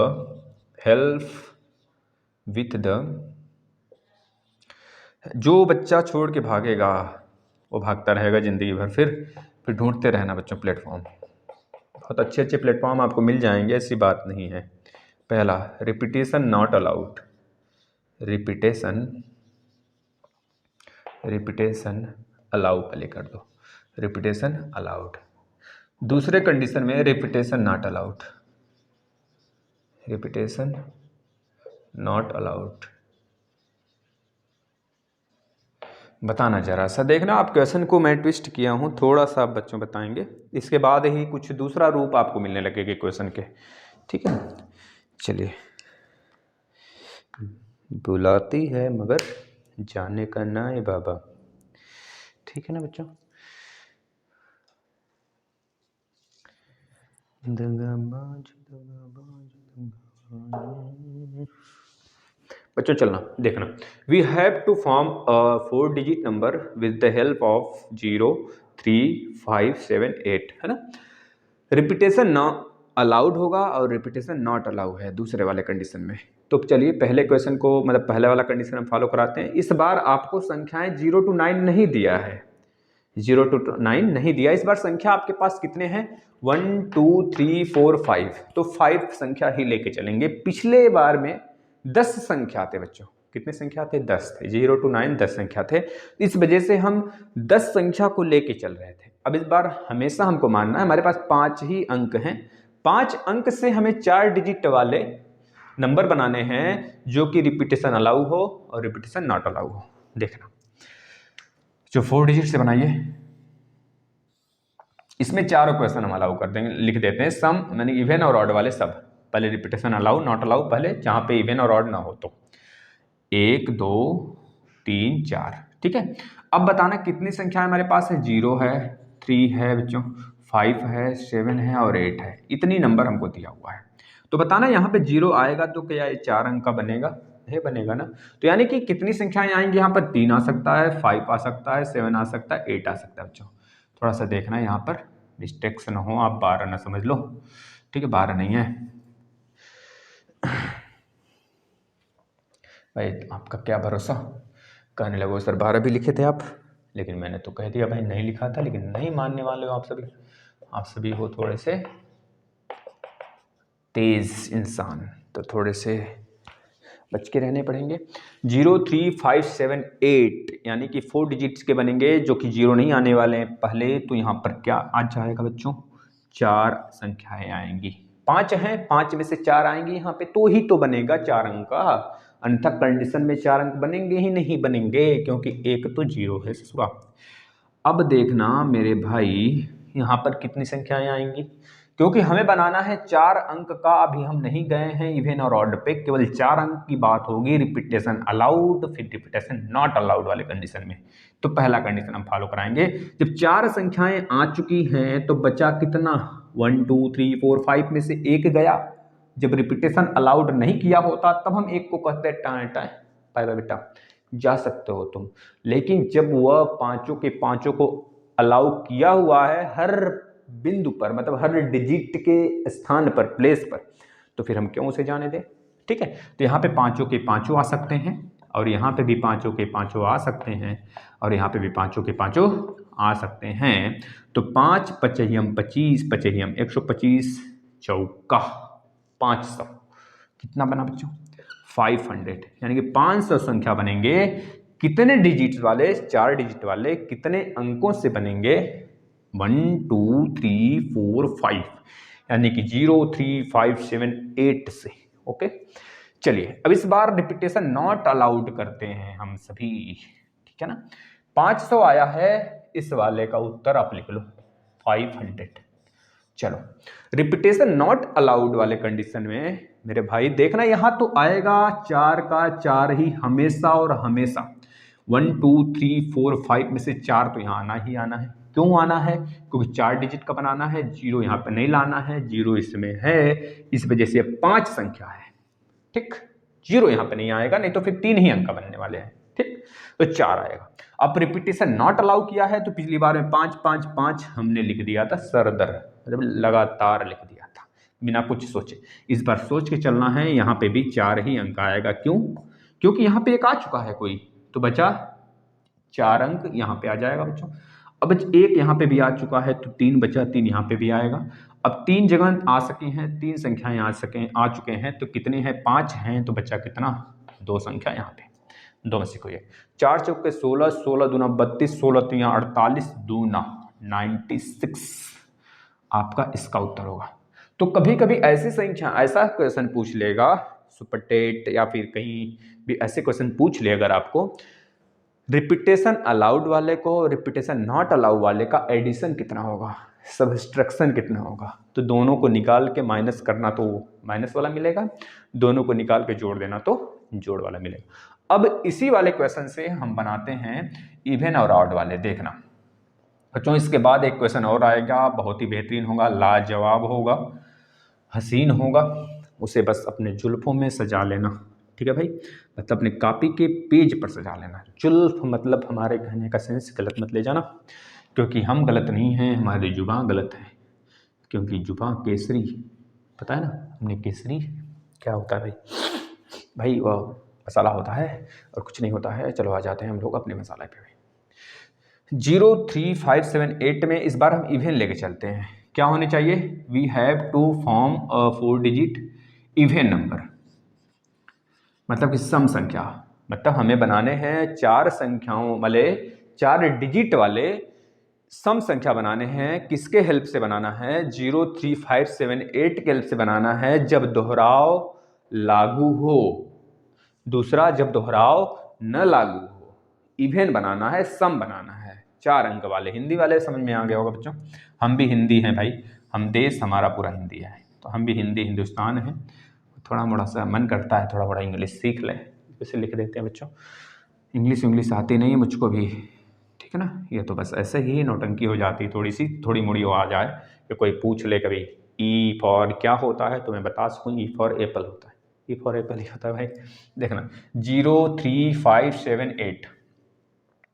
Speaker 1: जो बच्चा छोड़ के भागेगा वो भागता रहेगा जिंदगी भर, फिर ढूंढते रहना बच्चों प्लेटफॉर्म। बहुत अच्छे प्लेटफॉर्म आपको मिल जाएंगे, ऐसी बात नहीं है। पहला, repetition not allowed, repetition allow पहले कर दो, रिपीटेशन अलाउड। दूसरे कंडीशन में repetition not allowed, repetition not allowed. बताना जरा सा, देखना आप क्वेश्चन को मैं ट्विस्ट किया हूँ थोड़ा सा, आप बच्चों बताएंगे, इसके बाद ही कुछ दूसरा रूप आपको मिलने लगेगा क्वेश्चन के, ठीक है। चलिए, बुलाती है मगर जाने का ना है बाबा, ठीक है ना बच्चों। बच्चों चलना देखना, we have to form a 4 digit number with the help of 0, 3, 5, 7, 8, है ना। रिपीटेशन ना अलाउड होगा और रिपीटेशन नॉट अलाउ है दूसरे वाले कंडीशन में। तो चलिए पहले क्वेश्चन को, मतलब पहले वाला कंडीशन हम फॉलो कराते हैं। इस बार आपको संख्याएं 0 to 9 नहीं दिया है, 0 to 9 नहीं दिया। इस बार संख्या आपके पास कितने हैं, 1, 2, 3, 4, 5, तो 5 संख्या ही लेके चलेंगे। पिछले बार में 10 संख्या थे बच्चों, कितने संख्या थे, 10 थे, 0 to 9 10 संख्या थे। इस वजह से हम 10 संख्या को लेके चल रहे थे। अब इस बार हमेशा हमको मानना है हमारे पास 5 ही अंक हैं, 5 अंक से हमें 4 डिजिट वाले नंबर बनाने हैं जो कि रिपीटेशन अलाउ हो और रिपीटेशन नॉट अलाउ हो। देखना, जो 4 डिजिट से बनाइए, इसमें चारों क्वेश्चन हम अलाउ कर देंगे, लिख देते हैं सम, यानी इवन और ऑड वाले सब। पहले रिपीटेशन अलाउ नॉट अलाउ, पहले जहां पे इवन और ऑड ना हो तो 1, 2, 3, 4, ठीक है। अब बताना कितनी संख्या हमारे पास है, 0 है, 3 है बच्चों, 5 है, 7 है और 8 है, इतनी नंबर हमको दिया हुआ है। तो बताना यहाँ पे 0 आएगा तो क्या ये 4 अंक का बनेगा, है बनेगा ना। तो यानी कि कितनी संख्याएं आएंगी यहाँ पर, 3 आ सकता है, 5 आ सकता है, 7 आ सकता है, 8 आ सकता है बच्चों। थोड़ा सा देखना यहाँ पर मिस्टेक्स ना हो, आप 12 ना समझ लो, ठीक है, 12 नहीं है भाई, आपका क्या भरोसा, कहने लगो सर 12 भी लिखे थे आप, लेकिन मैंने तो कह दिया भाई नहीं लिखा था, लेकिन नहीं मानने वाले हो आप सभी हो थोड़े से तेज इंसान, तो थोड़े से बच के रहने पड़ेंगे। 0, 3, 5, 7, 8 यानी कि 4 डिजिट्स के बनेंगे, जो कि 0 नहीं आने वाले हैं पहले। तो यहाँ पर क्या आ जाएगा बच्चों, 4 संख्याएं आएंगी, 5 हैं, 5 में से 4 आएंगी यहाँ पे, तो ही तो बनेगा 4 अंक का, अन्यथा कंडीशन में 4 अंक बनेंगे ही नहीं बनेंगे, क्योंकि एक तो 0 है ससुरा। अब देखना मेरे भाई, यहाँ पर कितनी संख्याएं आएंगी, क्योंकि हमें बनाना है 4 अंक का, अभी हम नहीं गए हैं इवन और ऑड पे, केवल 4 अंक की बात होगी। रिपीटेशन अलाउड फिर रिपीटेशन नॉट अलाउड वाले कंडीशन में। तो पहला कंडीशन हम फॉलो कराएंगे, जब 4 संख्याएं आ चुकी हैं तो बचा कितना, 1, 2, 3, 4, 5 में से एक गया। जब रिपीटेशन अलाउड नहीं किया होता तब हम एक को कहते हैं टाएं टाएं, पाए बेटा जा सकते हो तुम, लेकिन जब वह पांचों के पांचों को अलाउ किया हुआ है हर बिंदु पर, मतलब हर डिजिट के स्थान पर, प्लेस पर, तो फिर हम क्यों उसे जाने दें, ठीक है। तो यहाँ पे पांचों के पांचों आ सकते हैं, और यहाँ पे भी पांचों के पांचों आ सकते हैं, और यहाँ पे भी पांचों के पांचों आ सकते हैं। तो 5 पचहियम 25, पचहियम 125, चौका 500, कितना बना बच्चों, 500, यानी कि 500 संख्या बनेंगे। कितने डिजिट वाले, 4 डिजिट वाले, कितने अंकों से बनेंगे, 1, 2, 3, 4, 5, यानी कि 0, 3, 5, 7, 8 से। ओके, चलिए अब इस बार रिपीटेशन नॉट अलाउड करते हैं हम सभी, ठीक है ना। 500 आया है, इस वाले का उत्तर आप लिख लो 500। चलो, रिपीटेशन नॉट अलाउड वाले कंडीशन में मेरे भाई देखना, यहां तो आएगा 4 का 4 ही हमेशा और हमेशा, 1, 2, 3, 4, 5 में से 4 तो यहाँ आना ही आना है। क्यों आना है, क्योंकि 4 डिजिट का बनाना है, 0 यहाँ पे नहीं लाना है, 0 इसमें है, इस वजह से 5 संख्या है, ठीक, 0 यहाँ पे नहीं आएगा, नहीं तो फिर 3 ही अंक बनने वाले हैं, ठीक, तो 4 आएगा। अब रिपीटेशन नॉट अलाउ किया है, तो पिछली बार में 5, 5, 5 हमने लिख दिया था सरदर, मतलब लगातार लिख दिया था बिना कुछ सोचे। इस बार सोच के चलना है, यहाँ पे भी 4 ही अंक आएगा। क्यों, क्योंकि यहाँ पे एक आ चुका है कोई, तो बचा 4 अंक यहाँ पे आ जाएगा बच्चों। अब एक यहाँ पे भी आ चुका है, तो 3 बचा, 3 यहाँ पे भी आएगा। अब 3 जगह आ सके हैं, 3 संख्याएं आ चुके हैं, तो कितने हैं, 5 हैं, तो बचा कितना, दो संख्या यहाँ पे, दो में से कोई है। 4 चौके 16, 16 दूना 32, 16 तिया 48, दूना 96 आपका इसका उत्तर होगा। तो कभी कभी ऐसी संख्या, ऐसा क्वेश्चन पूछ लेगा सुपर टेट या फिर कहीं भी ऐसे क्वेश्चन पूछ ले अगर आपको, रिपीटेशन अलाउड वाले को रिपीटेशन नॉट अलाउ वाले का एडिशन कितना होगा, सब्ट्रैक्शन कितना होगा, तो दोनों को निकाल के माइनस करना तो माइनस वाला मिलेगा, दोनों को निकाल के जोड़ देना तो जोड़ वाला मिलेगा। अब इसी वाले क्वेश्चन से हम बनाते हैं इवन और ऑड वाले। देखना बच्चों, इसके बाद एक क्वेश्चन और आएगा, बहुत ही बेहतरीन होगा, लाजवाब होगा, हसीन होगा, उसे बस अपने जुल्फों में सजा लेना, ठीक है भाई, मतलब अपने कॉपी के पेज पर सजा लेना। जुल्फ मतलब हमारे कहने का सेंस गलत मत ले जाना, क्योंकि हम गलत नहीं हैं, हमारी जुबान गलत है, क्योंकि जुबान केसरी, पता है ना हमने केसरी क्या होता है भाई, भाई वह मसाला होता है और कुछ नहीं होता है। चलो आ जाते हैं हम लोग अपने मसाला पे। 0, 3, 5, 7, 8 में इस बार हम इवन लेके चलते हैं। क्या होने चाहिए, we have to form a 4 digit even number, मतलब कि सम संख्या, मतलब हमें बनाने हैं 4 संख्याओं वाले, 4 डिजिट वाले सम संख्या बनाने हैं। किसके हेल्प से बनाना है, 0, 3, 5, 7, 8 के हेल्प से बनाना है जब दोहराव लागू हो, दूसरा जब दोहराव न लागू हो। इवन बनाना है, सम बनाना है, 4 अंक वाले। हिंदी वाले समझ में आ गया होगा बच्चों, हम भी हिंदी हैं भाई, हम देश हमारा पूरा हिंदी है, तो हम भी हिंदी हिंदुस्तान है। थोड़ा मोड़ा सा मन करता है थोड़ा बड़ा इंग्लिश सीख लें, इसे लिख देते हैं बच्चों। इंग्लिश आती नहीं है मुझको भी, ठीक है ना, ये तो बस ऐसे ही नौटंकी हो जाती, थोड़ी मोड़ी आ जाए कि कोई पूछ ले कभी ई फॉर क्या होता है तो मैं बता सकूँ, ई फॉर एप्पल होता है, ई फॉर एप्पल ही होता है भाई। देखना 0, 3, 5, 7, 8,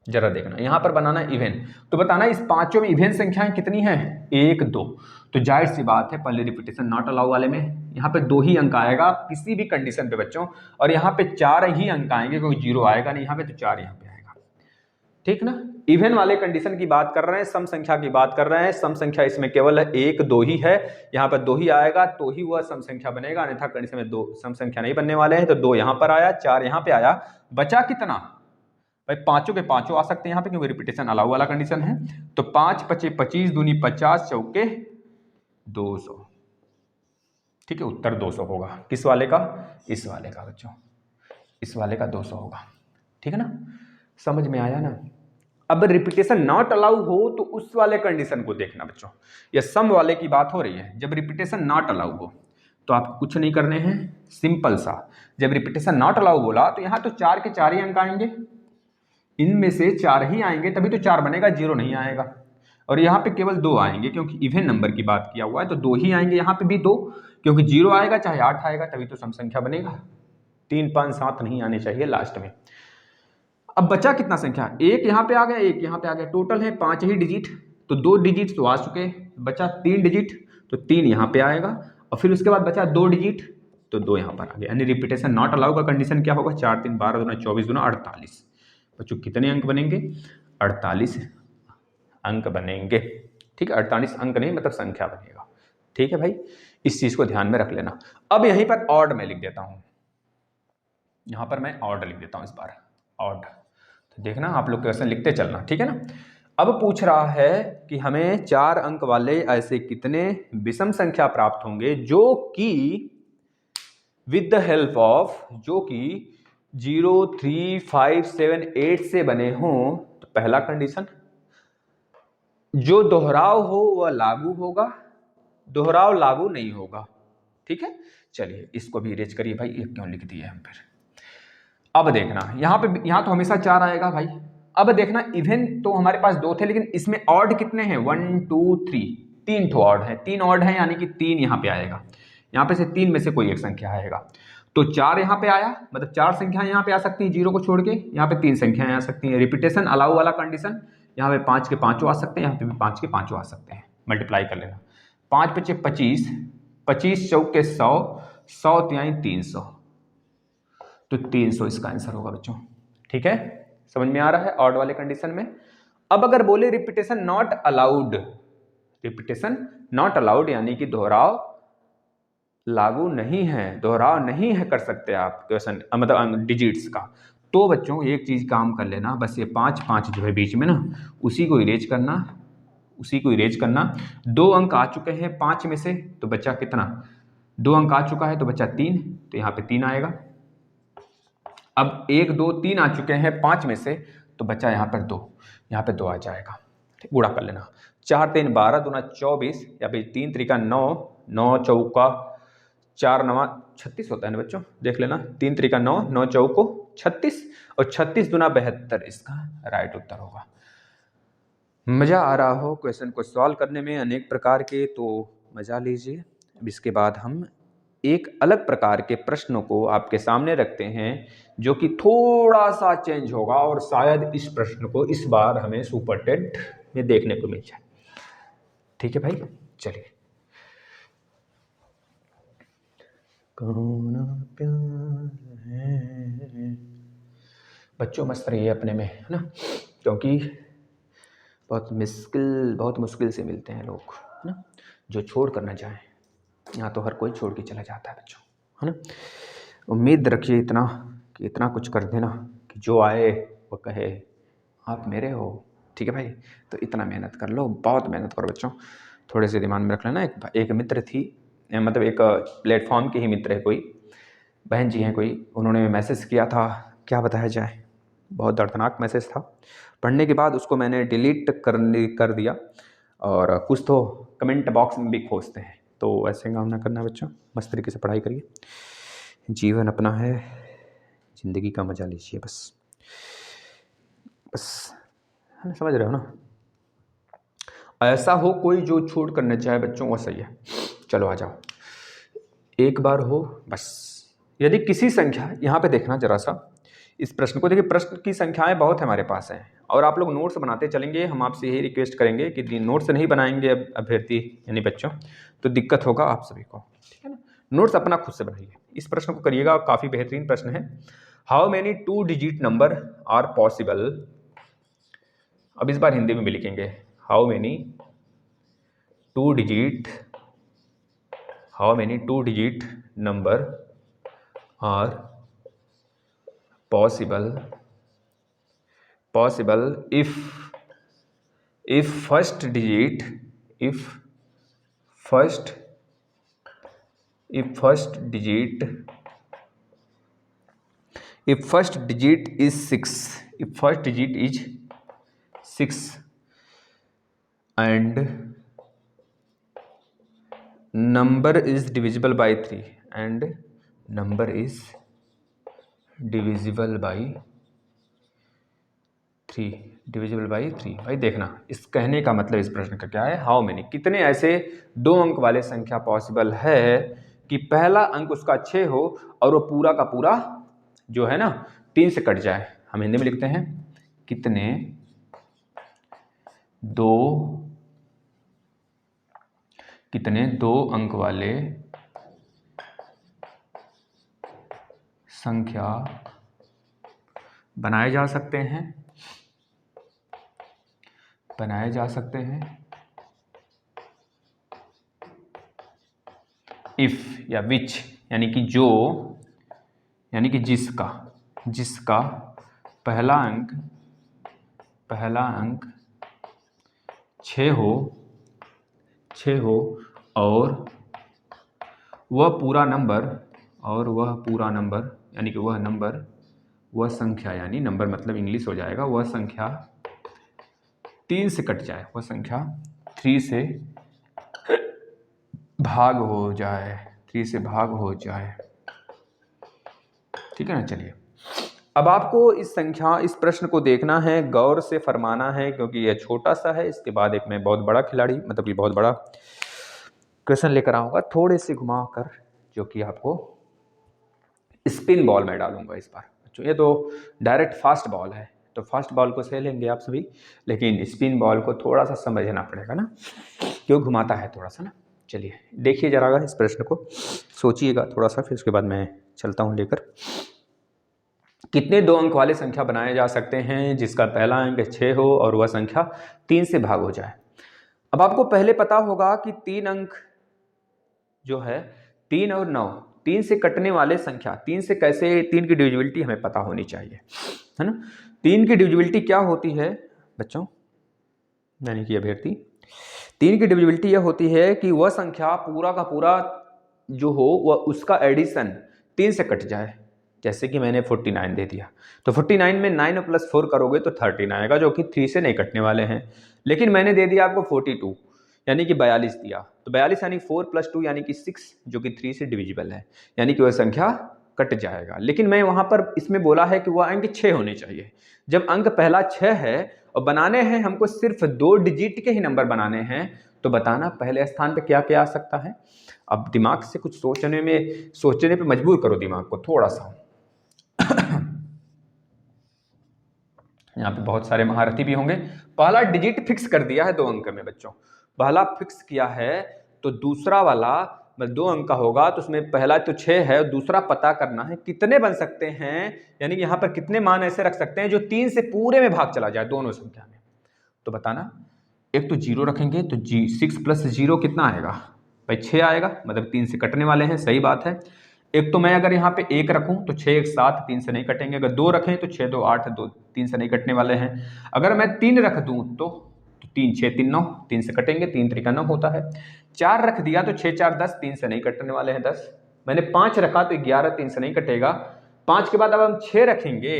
Speaker 1: जरा देखना यहाँ पर बनाना इवन, तो बताना इस पांचों में इवन संख्याएं कितनी हैं, 1, 2, तो जाहिर सी बात है पहले रिपीटेशन नॉट अलाउ वाले में यहाँ पे 2 ही अंक आएगा किसी भी कंडीशन पे बच्चों, और यहाँ पे 4 ही अंक आएंगे, कोई 0 आएगा नहीं यहाँ पे, तो 4 यहाँ पे आएगा, ठीक ना। इवन वाले कंडीशन की बात कर रहे हैं, सम संख्या की बात कर रहे हैं, सम संख्या इसमें केवल 1, 2 ही है, यहाँ पर 2 ही आएगा तो ही वह सम संख्या बनेगा, अन्यथा कंडीशन में 2 सम संख्या नहीं बनने वाले हैं। तो 2 यहाँ पर आया, 4 यहाँ पे आया, बचा कितना भाई, पांचों के पांचों आ सकते हैं यहाँ पे क्योंकि रिपीटेशन अलाउ वाला कंडीशन है। तो 5, 25, 25 दूनी 50, चौके 200, ठीक है, उत्तर 200 होगा। किस वाले का, इस वाले का बच्चों, इस वाले का 200 होगा, ठीक है ना, समझ में आया ना। अब रिपीटेशन नॉट अलाउ हो तो उस वाले कंडीशन को देखना बच्चों, ये सम वाले की बात हो रही है। जब रिपीटेशन नॉट अलाउ हो तो आपको कुछ नहीं करने हैं, सिंपल सा, जब रिपीटेशन नॉट अलाउ बोला तो यहाँ तो 4 के 4 ही अंक आएंगे, इनमें से 4 ही आएंगे तभी तो 4 बनेगा, 0 नहीं आएगा, और यहाँ पे केवल 2 आएंगे क्योंकि इवन नंबर की बात किया हुआ है, तो 2 ही आएंगे, यहाँ पे भी 2, क्योंकि 0 आएगा चाहे 8 आएगा तभी तो सम संख्या बनेगा, 3, 5, 7 नहीं आने चाहिए लास्ट में। अब बचा कितना संख्या, 1 यहाँ पे आ गया, 1 यहाँ पे आ गया, टोटल है 5 ही डिजिट, तो 2 डिजिट तो आ चुके, बचा 3 डिजिट, तो 3 यहाँ पे आएगा, और फिर उसके बाद बचा 2 डिजिट, तो 2 यहाँ पर आ गया, यानी रिपीटेशन नॉट अलाउ का कंडीशन क्या होगा, 4, 3, 12 दूना 24 दूना 48, बच्चों कितने अंक बनेंगे, 48 अंक बनेंगे, ठीक है, 48 अंक नहीं मतलब संख्या बनेगा, ठीक है भाई, इस चीज को ध्यान में रख लेना। अब यहीं पर ऑड में लिख देता हूं, यहां पर मैं ऑड लिख देता हूं इस बार, ऑड, तो देखना आप लोग क्वेश्चन लिखते चलना, ठीक है ना। अब पूछ रहा है कि हमें 4 अंक वाले ऐसे कितने विषम संख्या प्राप्त होंगे जो कि विद द हेल्प ऑफ, जो कि 0, 3, 5, 7, 8 से बने हों। तो पहला कंडीशन, जो दोहराव हो वह लागू होगा, दोहराव लागू नहीं होगा, ठीक है। चलिए इसको भी इरेज करिए भाई, ये क्यों लिख दिए हम फिर। अब देखना यहां तो हमेशा 4 आएगा भाई। अब देखना इवन तो हमारे पास 2 थे, लेकिन इसमें ऑड कितने हैं, 1, 2, 3, 3 ठो ऑड है, 3 ऑड है, यानी कि 3 यहाँ पे आएगा, यहाँ पे से 3 में से कोई एक संख्या आएगा, तो 4 यहाँ पे आया, मतलब 4 संख्या यहाँ पे आ सकती है, 0 को छोड़ के, यहाँ पे 3 संख्याएं आ सकती हैं। रिपीटेशन अलाउ वाला कंडीशन, यहाँ पे 5 के 5 आ सकते हैं, यहाँ पे भी 5 के 5 आ सकते हैं, मल्टीप्लाई कर लेना, 5 × 5 = 25, 25 चौके 100, 100 तिहाई 300, तो 300 इसका आंसर होगा बच्चों, ठीक है, समझ में आ रहा है ऑड वाले कंडीशन में। अब अगर बोले repetition not allowed, repetition not allowed यानी कि दोहराव लागू नहीं है, दोहराव नहीं है कर सकते आप क्वेश्चन मतलब डिजिट्स का, तो बच्चों एक चीज़ काम कर लेना, बस ये 5 5 जो है बीच में ना, उसी को इरेज करना, उसी को इरेज करना। 2 अंक आ चुके हैं 5 में से, तो बच्चा कितना, 2 अंक आ चुका है तो बच्चा 3, तो यहाँ पे 3 आएगा। अब 1 2 3 आ चुके हैं 5 में से, तो बच्चा यहाँ पर 2, यहाँ पे 2 आ जाएगा। गुणा कर लेना, 4 3 12 दूना 24, या भाई 3 त्रिका 9, 9 चौका 4 9 36 होता है ना बच्चों, देख लेना, 3 त्रिका 9, 9 चौको 36, और 36 दूना 72 इसका राइट उत्तर होगा। मज़ा आ रहा हो क्वेश्चन को सॉल्व करने में अनेक प्रकार के, तो मज़ा लीजिए। अब इसके बाद हम एक अलग प्रकार के प्रश्नों को आपके सामने रखते हैं, जो कि थोड़ा सा चेंज होगा, और शायद इस प्रश्न को इस बार हमें सुपर टेट में देखने को मिल जाए। ठीक है भाई, चलिए। कौन प्यार है बच्चों, मस्त रहिए अपने में, है ना, क्योंकि बहुत मुश्किल से मिलते हैं लोग, है ना, जो छोड़ कर ना जाएं। यहाँ तो हर कोई छोड़ के चला जाता है बच्चों, है ना। उम्मीद रखिए इतना कि इतना कुछ कर देना कि जो आए वो कहे आप मेरे हो। ठीक है भाई, तो इतना मेहनत कर लो, बहुत मेहनत करो बच्चों। थोड़े से दिमाग में रख लेना, एक मित्र थी, मतलब एक प्लेटफॉर्म की ही मित्र है, कोई बहन जी हैं कोई, उन्होंने मैसेज किया था, क्या बताया जाए, बहुत दर्दनाक मैसेज था। पढ़ने के बाद उसको मैंने डिलीट कर दिया, और कुछ तो कमेंट बॉक्स में भी खोजते हैं, तो ऐसे काम ना करना बच्चों, मस्त तरीके से पढ़ाई करिए। जीवन अपना है, ज़िंदगी का मज़ा लीजिए, बस है ना, समझ रहे हो ना। ऐसा हो कोई जो छूट करना चाहे बच्चों, वो सही है। चलो आ जाओ, एक बार हो बस। यदि किसी संख्या, यहाँ पे देखना जरा सा इस प्रश्न को, देखिए प्रश्न की संख्याएं बहुत हमारे पास हैं, और आप लोग नोट्स बनाते चलेंगे। हम आपसे यही रिक्वेस्ट करेंगे कि नोट्स नहीं बनाएंगे अभ्यर्थी यानी बच्चों, तो दिक्कत होगा आप सभी को, ठीक है ना। नोट्स अपना खुद से बनाइए, इस प्रश्न को करिएगा, काफ़ी बेहतरीन प्रश्न है। How many 2 digit number are possible. अब इस बार हिंदी में भी लिखेंगे, how many 2 digit number are possible if first digit is 6, if first digit is 6 and number is divisible by 3 and number is divisible by 3। भाई देखना, इस कहने का मतलब इस प्रश्न का क्या है, हाउ मेनी कितने ऐसे 2 अंक वाले संख्या पॉसिबल है कि पहला अंक उसका 6 हो और वो पूरा का पूरा जो है ना 3 से कट जाए। हम हिंदी में लिखते हैं, कितने 2 अंक वाले संख्या बनाए जा सकते हैं इफ या विच, यानी कि जो, यानी कि जिसका पहला अंक 6 हो और वह पूरा नंबर यानी कि वह संख्या, यानी नंबर मतलब इंग्लिश हो जाएगा, वह संख्या 3 से कट जाए, वह संख्या 3 से भाग हो जाए, ठीक है ना। चलिए, अब आपको इस प्रश्न को देखना है, गौर से फरमाना है, क्योंकि यह छोटा सा है। इसके बाद एक मैं बहुत बड़ा खिलाड़ी, मतलब कि बहुत बड़ा क्वेश्चन लेकर आऊँगा, थोड़े से घुमा कर, जो कि आपको स्पिन बॉल में डालूंगा इस बार। ये तो डायरेक्ट फास्ट बॉल है, तो फास्ट बॉल को सह लेंगे आप सभी, लेकिन स्पिन बॉल को थोड़ा सा समझना पड़ेगा ना, क्यों घुमाता है थोड़ा सा ना। चलिए देखिए जरा इस प्रश्न को, सोचिएगा थोड़ा सा, फिर उसके बाद मैं चलता हूँ लेकर। कितने 2 अंक वाले संख्या बनाए जा सकते हैं जिसका पहला अंक 6 हो और वह संख्या 3 से भाग हो जाए। अब आपको पहले पता होगा कि 3 अंक जो है 3 और 9, 3 से कटने वाले संख्या, 3 से कैसे, 3 की डिविजिबिलिटी हमें पता होनी चाहिए, है ना। 3 की डिविजिबिलिटी क्या होती है बच्चों, यानी कि अभ्यर्थी, 3 की डिविजिबिलिटी यह होती है कि वह संख्या पूरा का पूरा जो हो वह उसका एडिशन 3 से कट जाए। जैसे कि मैंने 49 दे दिया, तो 49 में 9 + 4 करोगे तो 13 आएगा, जो कि 3 से नहीं कटने वाले हैं। लेकिन मैंने दे दिया आपको 42, यानी कि 42 दिया, तो 42 यानी 4 + 2 यानी कि 6, जो कि 3 से डिविजिबल है, यानी कि वह संख्या कट जाएगा। लेकिन मैं वहां पर इसमें बोला है कि वह अंक 6 होने चाहिए। जब अंक पहला 6 है और बनाने हैं हमको सिर्फ 2 डिजिट के ही नंबर बनाने हैं, तो बताना पहले स्थान पे क्या क्या आ सकता है। अब दिमाग से कुछ सोचने पे मजबूर करो दिमाग को थोड़ा सा। यहाँ पे बहुत सारे महारथी भी होंगे। पहला डिजिट फिक्स कर दिया है 2 अंक में बच्चों, पहला फिक्स किया है, तो दूसरा वाला 2 अंक का होगा, तो उसमें पहला तो 6 है, दूसरा पता करना है कितने बन सकते हैं, यानी कि यहाँ पर कितने मान ऐसे रख सकते हैं जो 3 से पूरे में भाग चला जाए दोनों संख्या में। तो बताना, एक तो 0 रखेंगे तो 6 + 0 कितना आएगा भाई, 6 आएगा, मतलब 3 से कटने वाले हैं, सही बात है। एक तो मैं अगर यहाँ पे 1 रखूं तो 6 1 7, 3 से नहीं कटेंगे। अगर 2 रखें तो 6 2 8, 2 3 से नहीं कटने वाले हैं। अगर मैं 3 रख दूं तो 3 6 3 9, 3 से कटेंगे, 3 3 9 होता है। 4 रख दिया तो 6 4 10, 3 से नहीं कटने वाले हैं 10। मैंने 5 रखा तो 11, 3 से नहीं कटेगा। 5 के बाद अब हम 6 रखेंगे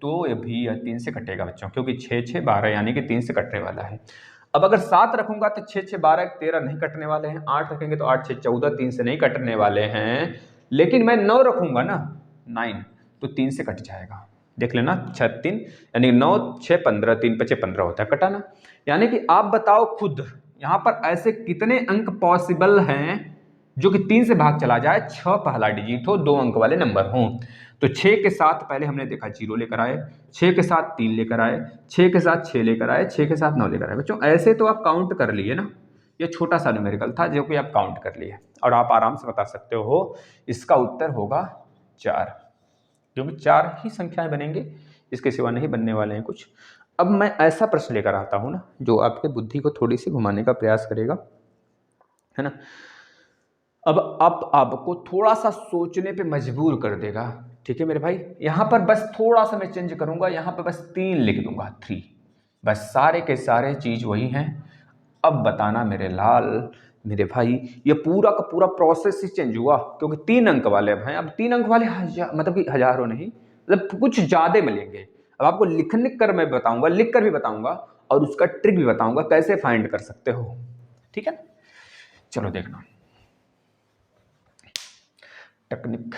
Speaker 1: तो ये भी 3 से कटेगा बच्चों, क्योंकि 6 6 12 यानी कि 3 से कटने वाला है। अब अगर 7 रखूंगा तो 6 6 12 13 नहीं कटने वाले हैं। 8 रखेंगे तो 8 6 14, 3 से नहीं कटने वाले हैं। लेकिन मैं 9 रखूंगा ना, 9, तो 3 से कट जाएगा। देख लेना, 6 3 यानी 9 6 15, 3 5 15 होता है कटाना। यानी कि आप बताओ खुद यहां पर ऐसे कितने अंक पॉसिबल हैं जो कि 3 से भाग चला जाए, 6 पहला डिजिट हो, 2 अंक वाले नंबर हों। तो 6 के साथ पहले हमने देखा 0 लेकर आए, 6 के साथ 3 लेकर आए, 6 के साथ 6 लेकर आए, 6 के साथ 9 लेकर आए। बच्चों ऐसे तो आप काउंट कर लिए ना, ये छोटा सा न्यूमेरिकल था जो कि आप काउंट कर लिए, और आप आराम से बता सकते हो इसका उत्तर होगा 4, क्योंकि 4 ही संख्याएं बनेंगे, इसके सिवा नहीं बनने वाले हैं कुछ। अब मैं ऐसा प्रश्न लेकर आता हूं ना जो आपके बुद्धि को थोड़ी सी घुमाने का प्रयास करेगा, है ना। अब आपको थोड़ा सा सोचने पे मजबूर कर देगा, ठीक है मेरे भाई। यहां पर बस थोड़ा सा मैं चेंज करूंगा, यहां पर बस 3 लिख दूंगा, 3, बस सारे के सारे चीज वही हैं। अब बताना मेरे लाल, मेरे भाई, ये पूरा का पूरा प्रोसेस ही चेंज हुआ, क्योंकि 3 अंक वाले अब हैं। अब 3 अंक वाले मतलब कि हजारों नहीं, मतलब कुछ ज्यादा मिलेंगे। अब आपको लिख कर मैं बताऊंगा, लिख कर भी बताऊंगा, और उसका ट्रिक भी बताऊंगा कैसे फाइंड कर सकते हो, ठीक है। चलो देखना टेक्निक,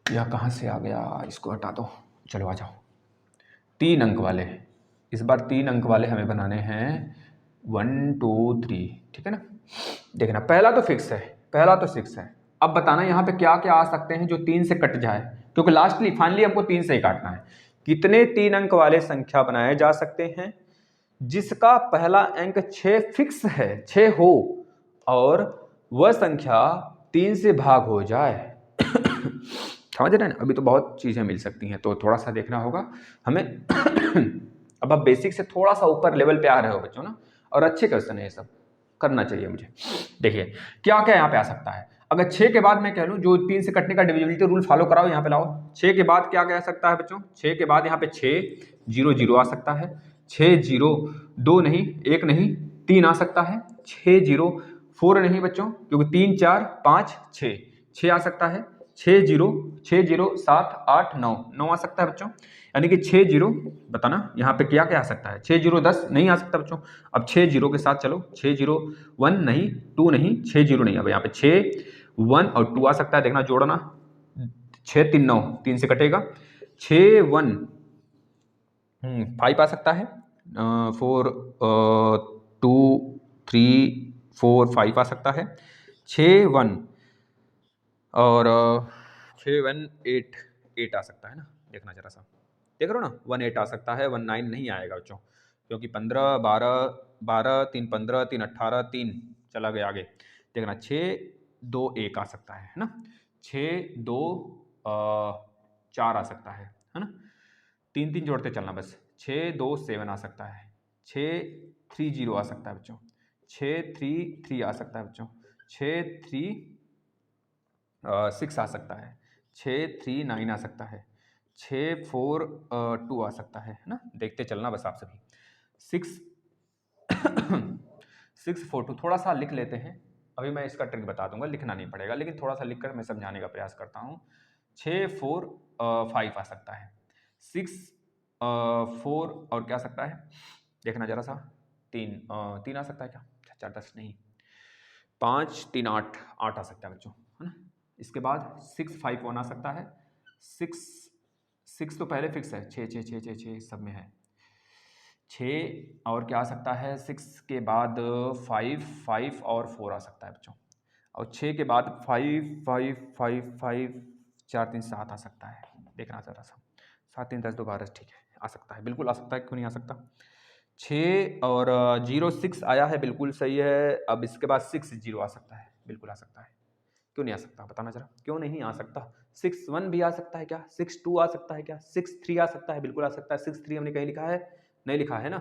Speaker 1: यह कहाँ से आ गया, इसको हटा दो, चलो आ जाओ। 3 अंक वाले, इस बार 3 अंक वाले हमें बनाने हैं 1 2 3, ठीक है ना। देखना पहला तो फिक्स है, पहला तो 6 है। अब बताना यहाँ पे क्या क्या आ सकते हैं जो 3 से कट जाए, क्योंकि लास्टली फाइनली हमको 3 से ही काटना है। कितने 3 अंक वाले संख्या बनाए जा सकते हैं जिसका पहला अंक 6 फिक्स है, 6 हो, और वह संख्या 3 से भाग हो जाए। समझ रहे हैं ना, अभी तो बहुत चीज़ें मिल सकती हैं, तो थोड़ा सा देखना होगा हमें। अब आप बेसिक से थोड़ा सा ऊपर लेवल पे आ रहे हो बच्चों ना, और अच्छे क्वेश्चन है, ये सब करना चाहिए मुझे। देखिए क्या क्या यहाँ पे आ सकता है। अगर 6 के बाद मैं कह लूँ, जो 3 से कटने का डिविजिबिलिटी रूल फॉलो कराओ, यहाँ पे लाओ। 6 के बाद क्या कह सकता है बच्चों, 6 के बाद यहाँ पे 6 0 0 आ सकता है। 6 0 2 नहीं, 1 नहीं, 3 आ सकता है। 6 0 4 नहीं बच्चों, क्योंकि 3 4 5 6, 6 आ सकता है। 6 0 7 8 9, 9 आ सकता है बच्चों। यानी कि 6 0, बताना यहाँ पे क्या क्या आ सकता है। 6 0 10 नहीं आ सकता बच्चों। अब 6 0 के साथ चलो, 6 0 1 नहीं, 2 नहीं, 6 0 नहीं। अब यहाँ पे 6 1 और 2 आ सकता है, देखना जोड़ना। 6 3 9, 3 से कटेगा। 6 1 5 आ सकता है। 4 2 3 4 5 आ सकता है। 6 1 और 6 1 8 8 आ सकता है ना, देखना जरा सा, देख रहे हो ना, 1 8 आ सकता है। 1 9 नहीं आएगा बच्चों, क्योंकि 15 12 12 3 15 3 18 3 चला गया आगे। देखना 6 2 1 आ सकता है ना। 6 2 4 आ सकता है ना। 3 3 जोड़ते चलना बस। 6 2 7 आ सकता है। 6 3 0 आ सकता है बच्चों। 6 3 3 आ सकता है बच्चों। 6 आ सकता है, 6 3 9 आ सकता है, 6 4 2 आ सकता है ना। देखते चलना बस आप सभी। 6 6 4 2 थोड़ा सा लिख लेते हैं, अभी मैं इसका ट्रिक बता दूंगा, लिखना नहीं पड़ेगा लेकिन थोड़ा सा लिखकर मैं समझाने का प्रयास करता हूँ। 6 4 5 आ सकता है, 6 4 और क्या सकता है देखना जरा सा, 3 आ सकता है क्या, 4 10 नहीं, 5 3 8 8 आ सकता है बच्चों, है ना। इसके बाद 6 5 1 आ सकता है, 6 तो पहले फिक्स है, 6 सब में है, 6 और क्या आ सकता है, 6 के बाद 5 और 4 आ सकता है बच्चों, और 6 के बाद 5 5 5 5 4 3 7 आ सकता है, देखना जरा सा, 7 3 10 2 12 ठीक है, आ सकता है, बिल्कुल आ सकता है, क्यों नहीं आ सकता। 6 और 0 6 आया है, बिल्कुल सही है। अब इसके बाद 6 0 आ सकता है, बिल्कुल आ सकता है, क्यों नहीं आ सकता बताना जरा, क्यों नहीं आ सकता। 6 1 भी आ सकता है क्या, 6 2 आ सकता है क्या, 6 3 आ सकता है, बिल्कुल आ सकता है। 6 3 हमने कहीं लिखा है, नहीं लिखा है ना,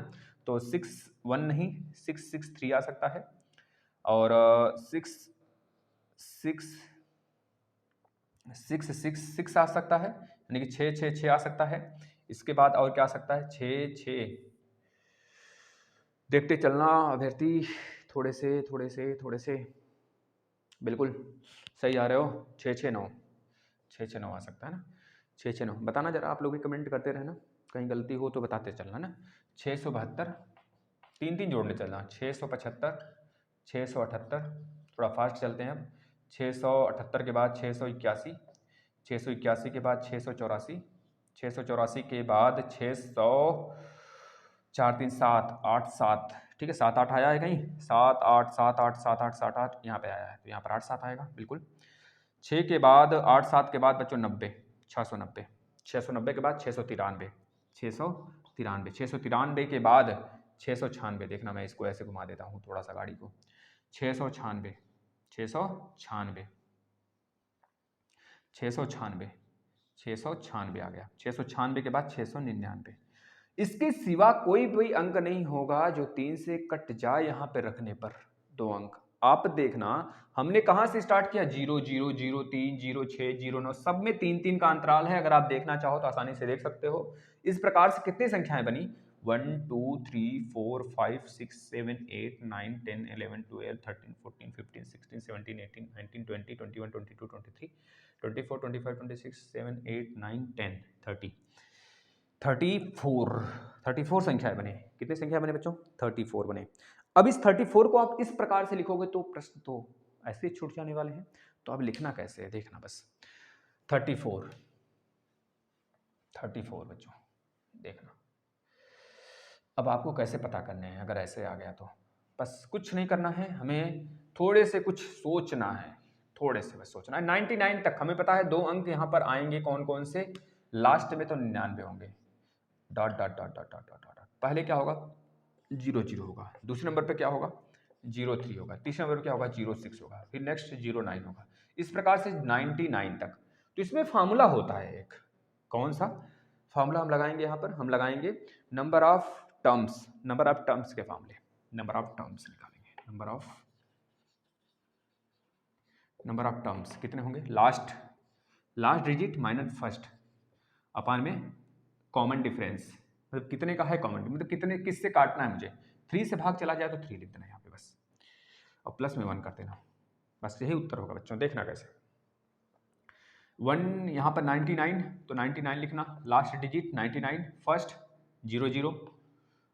Speaker 1: तो 6 1 नहीं, 6 6 3 आ सकता है, और 6 6 6 6 6 आ सकता है, यानी कि 6 6 6 आ सकता है। इसके बाद और क्या आ सकता है, 6 6, देखते चलना अभ्यर्थी, थोड़े से बिल्कुल सही आ रहे हो। 6 6 9 6 6 9 आ सकता है ना, 6 6 9 बताना जरा, आप लोग भी कमेंट करते रहना, कहीं गलती हो तो बताते चलना ना। 672 3 3 जोड़ने चलना, 675 678, थोड़ा फास्ट चलते हैं अब। 678 के बाद 681, 681 के बाद 684, 684 के बाद 600 4 3 7 8 7, ठीक है, 7 8 आया है कहीं, 7 8 7 8 7 8 7 8 यहाँ पे आया है, तो यहाँ पर 8 7 आएगा बिल्कुल। 6 के बाद 8 7 के बाद बच्चों 90, 690, 690 के बाद 693, 693, 693 के बाद 696, देखना मैं इसको ऐसे घुमा देता हूँ थोड़ा सा गाड़ी को, 696 696 696 696 आ गया, 696 के बाद 699। इसके सिवा कोई भी अंक नहीं होगा जो 3 से कट जाए, यहाँ पे रखने पर 2 अंक। आप देखना हमने कहाँ से स्टार्ट किया, 0 0 0 3 0 6 0 9, सब में 3 3 का अंतराल है, अगर आप देखना चाहो तो आसानी से देख सकते हो। इस प्रकार से कितनी संख्याएं बनी, 1 2 3 4 5 6 7 8 9 10 11 12 13 14 15 16 17 18 19 20 21 22 23 24 25 26 7 8 9 10 30 34 संख्याएं बने, कितने संख्या बने बच्चों, 34 बने। अब इस 34 को आप इस प्रकार से लिखोगे तो प्रश्न तो ऐसे ही छूट जाने वाले हैं, तो अब लिखना कैसे है देखना बस, 34 बच्चों देखना। अब आपको कैसे पता करने हैं, अगर ऐसे आ गया तो बस कुछ नहीं करना है, हमें थोड़े से कुछ सोचना है, थोड़े से बस सोचना है। 99 तक हमें पता है 2 अंक यहाँ पर आएंगे, कौन कौन से, लास्ट में तो 99 होंगे, dot dot dot dot dot dot dot, पहले क्या होगा 0 0 होगा, दूसरे नंबर पे क्या होगा 0 3 होगा, तीसरे नंबर पे क्या होगा 0 6 होगा, फिर नेक्स्ट 0 9 होगा, इस प्रकार से 99 तक। तो इसमें फार्मूला होता है एक, कौन सा फार्मूला हम लगाएंगे यहाँ पर, हम लगाएंगे नंबर ऑफ टर्म्स के फार्मूले, नंबर ऑफ टर्म्स निकालेंगे, नंबर ऑफ टर्म्स कितने होंगे, लास्ट डिजिट माइनस फर्स्ट अपान में कॉमन डिफरेंस, मतलब कितने का है कॉमन, मतलब कितने किससे काटना है मुझे, 3 से भाग चला जाए तो 3 लिख देना यहाँ पे बस, और प्लस में 1 कर देना, बस यही उत्तर होगा बच्चों। देखना कैसे, 1 यहाँ पर 99, तो 99 लिखना, लास्ट डिजिट 99, फर्स्ट 0 0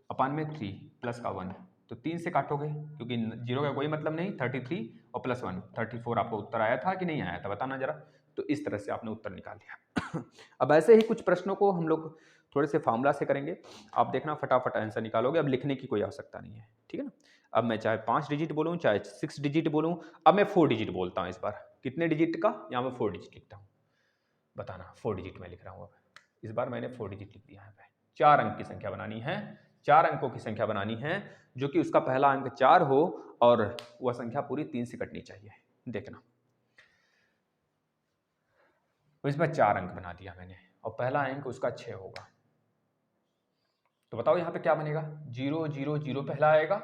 Speaker 1: अपान में 3 प्लस का 1, तो 3 से काटोगे क्योंकि 0 का कोई मतलब नहीं, 33 और प्लस 1 34 आपको उत्तर आया था कि नहीं आया था बताना जरा, तो इस तरह से आपने उत्तर निकाल लिया। अब ऐसे ही कुछ प्रश्नों को हम लोग थोड़े से फार्मूला से करेंगे, आप देखना फटाफट आंसर निकालोगे, अब लिखने की कोई आवश्यकता नहीं है, ठीक है ना। अब मैं चाहे 5 डिजिट बोलूँ चाहे 6 डिजिट बोलूँ, अब मैं 4 डिजिट बोलता हूँ इस बार, कितने डिजिट का, यहाँ मैं 4 डिजिट लिखता हूँ, बताना 4 डिजिट में लिख रहा हूँ, अब इस बार मैंने 4 डिजिट लिख दिया यहाँ पे। 4 अंक की संख्या बनानी है, 4 अंकों की संख्या बनानी है, जो कि उसका पहला अंक 4 हो और वह संख्या पूरी 3 से कटनी चाहिए, देखना। तो इसमें 4 अंक बना दिया मैंने और पहला अंक उसका 6 होगा, तो बताओ यहाँ पे क्या बनेगा, 0 0 0 पहला आएगा,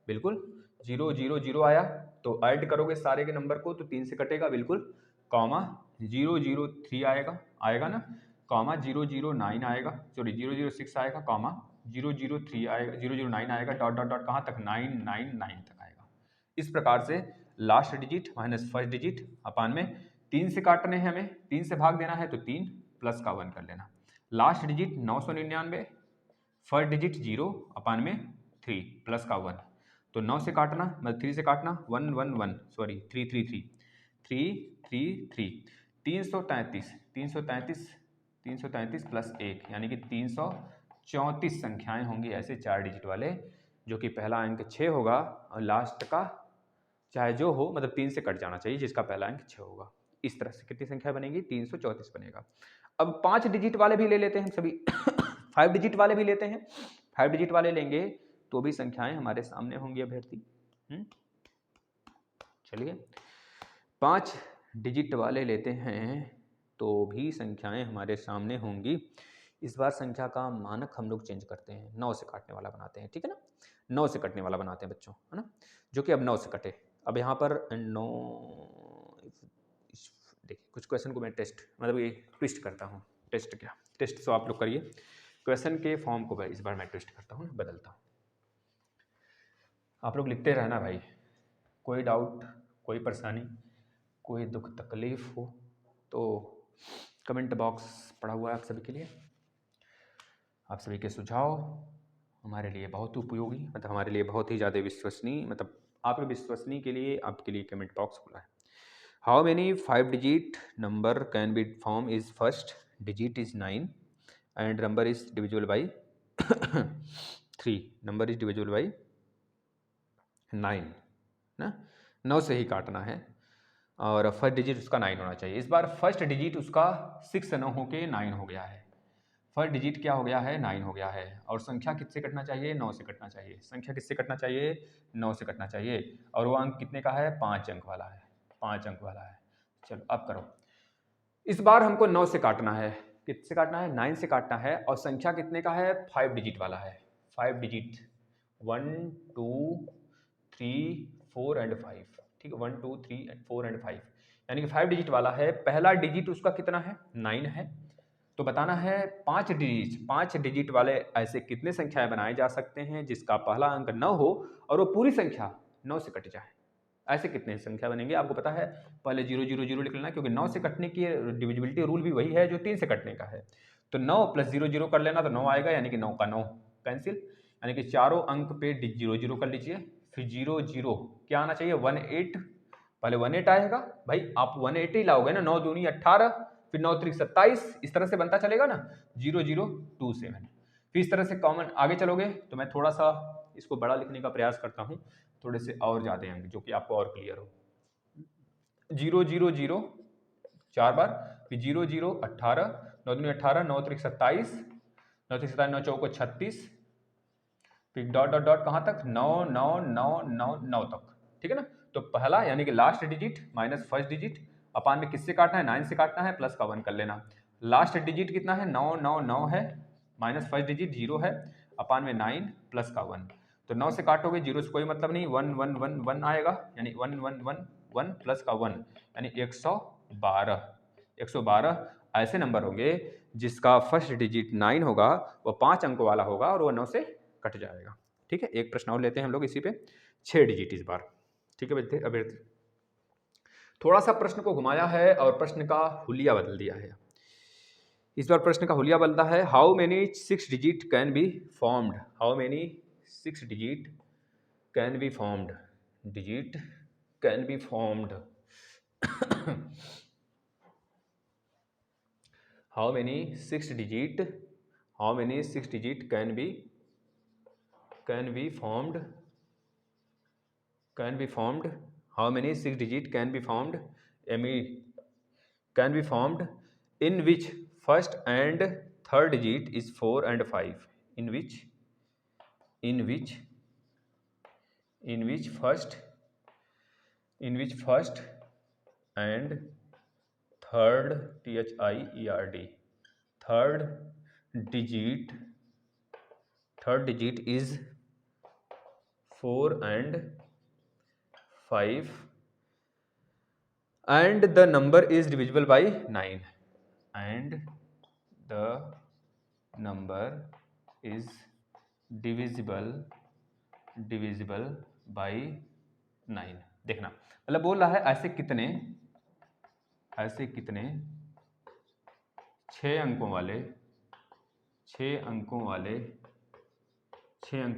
Speaker 1: बिल्कुल जीरो जीरो जीरो आया तो ऐड करोगे सारे के नंबर को तो 3 से कटेगा बिल्कुल, कॉमा 003 आएगा, आएगा ना, कॉमा 009 आएगा, सॉरी 006 आएगा, कॉमा 003 आएगा, 009 आएगा, डॉट डॉट डॉट कहाँ तक, 999 तक आएगा। इस प्रकार से last digit minus first digit अपान में 3 से काटने हैं हमें, 3 से भाग देना है तो 3 प्लस का 1 कर लेना। लास्ट डिजिट 999, फर्स्ट डिजिट 0 अपान में 3 प्लस का 1, तो 9 से काटना मतलब 3 से काटना 111 सॉरी 333 333 333 333 333 प्लस 1 यानी कि 334 संख्याएं होंगी ऐसे 4 डिजिट वाले, जो कि पहला अंक 6 होगा और लास्ट का चाहे जो हो मतलब 3 से कट जाना चाहिए जिसका पहला अंक 6 होगा। इस तरह से कितनी संख्या बनेगी, 334 बनेगा। अब 5 डिजिट वाले भी ले लेते हैं हम सभी 5 डिजिट वाले भी लेते हैं, 5 डिजिट वाले लेंगे तो भी संख्याएं हमारे सामने होंगी अभ्यर्थी। चलिए 5 डिजिट वाले लेते हैं तो भी संख्याएं हमारे सामने होंगी। इस बार संख्या का मानक हम लोग चेंज करते हैं, 9 से काटने वाला बनाते हैं, ठीक है ना, 9 से कटने वाला बनाते हैं बच्चों, है ना, जो कि अब 9 से कटे। अब यहाँ पर 9 देखिए कुछ क्वेश्चन को मैं टेस्ट मतलब ये ट्विस्ट करता हूँ, टेस्ट क्या टेस्ट तो आप लोग करिए, क्वेश्चन के फॉर्म को इस बार मैं ट्विस्ट करता हूँ, बदलता हूँ। आप लोग लिखते रहना भाई, कोई डाउट कोई परेशानी कोई दुख तकलीफ हो तो कमेंट बॉक्स पड़ा हुआ है आप सभी के लिए। आप सभी के सुझाव हमारे लिए बहुत उपयोगी, मतलब हमारे लिए बहुत ही ज़्यादा विश्वसनीय, मतलब आपके विश्वसनीय के लिए आपके लिए कमेंट बॉक्स खुला है। How many 5 digit number can be form is first digit is 9 and number is divisible by 3, number is divisible by 9 ना, 9 से ही काटना है और फर्स्ट डिजिट उसका 9 होना चाहिए। इस बार फर्स्ट डिजिट उसका 6 न हो के 9 हो गया है, फर्स्ट डिजिट क्या हो गया है, 9 हो गया है, और संख्या किससे कटना चाहिए, 9 से कटना चाहिए, संख्या किससे कटना चाहिए, 9 से कटना चाहिए, और वो अंक कितने का है, 5 अंक वाला है, 5 अंक वाला है। चलो अब करो, इस बार हमको 9 से काटना है, किससे काटना है, 9 से काटना है, और संख्या कितने का है, 5 डिजिट वाला है, 5 डिजिट 1 2 3 4 एंड 5, ठीक है, 1 2 3 4 एंड 5 यानी कि 5 डिजिट वाला है, पहला डिजिट उसका कितना है, 9 है, तो बताना है 5 डिजिट वाले ऐसे कितने संख्याएं बनाए जा सकते हैं जिसका पहला अंक 9 हो और वो पूरी संख्या 9 से कट जाए, ऐसे कितने संख्या बनेंगे आपको पता है, पहले 0 0 0 लिख लेना, क्योंकि 9 से कटने की डिविजिबिलिटी रूल भी वही है जो 3 से कटने का है, तो 9 प्लस 0 0 कर लेना तो 9 आएगा, यानी कि 9 का 9 कैंसिल, यानी कि चारों अंक पे 0 0 कर लीजिए, फिर 0 0 क्या आना चाहिए, 18, पहले 18 आएगा भाई, आप 18 ही लाओगे ना, 9 दूनी 18 फिर 9 3 27, इस तरह से बनता चलेगा ना, 0 0 2 7, फिर इस तरह से कॉमन आगे चलोगे तो मैं थोड़ा सा इसको बड़ा लिखने का प्रयास करता हूँ, थोड़े से और ज़्यादा अंक जो कि आपको और क्लियर हो, 0 0 0 4 बार, फिर 0 0 18, 9 दूनी 18, 9 3 27, 9 3 27, 9 चौको 36, फिर डॉट डॉट डॉट कहाँ तक, 9 9 9 9 9 तक, ठीक है ना, तो पहला यानी कि last digit minus first digit अपान में किससे काटना है, 9 से काटना है, प्लस का 1 कर लेना, लास्ट डिजिट कितना है, 9 9 9 है, माइनस फर्स्ट डिजिट 0 है, अपान में 9 प्लस का 1, तो 9 से काटोगे 0 से कोई मतलब नहीं, 1 1 1 1 आएगा, यानी 1 1 1 1 प्लस का 1 यानी 112, 112 ऐसे नंबर होंगे जिसका फर्स्ट डिजिट 9 होगा, वो 5 अंकों वाला होगा और वो 9 से कट जाएगा, ठीक है। एक प्रश्न और लेते हैं हम लोग इसी पे, 6 डिजिट इस बार, ठीक है अभ्यर्थी, थोड़ा सा प्रश्न को घुमाया है और प्रश्न का हुलिया बदल दिया है, इस बार प्रश्न का हुलिया बदलता है, how many 6 digit can be formed, how many 6 digit can be formed, digit can be formed how many 6 digit can be formed, how many 6 digit can be formed, can be formed in which first and third digit is 4 and 5, in which first and third third digit is 4 and 5 and the number is divisible by 9 and the number is divisible by 9। देखना मतलब बोल रहा है ऐसे कितने 6 अंकों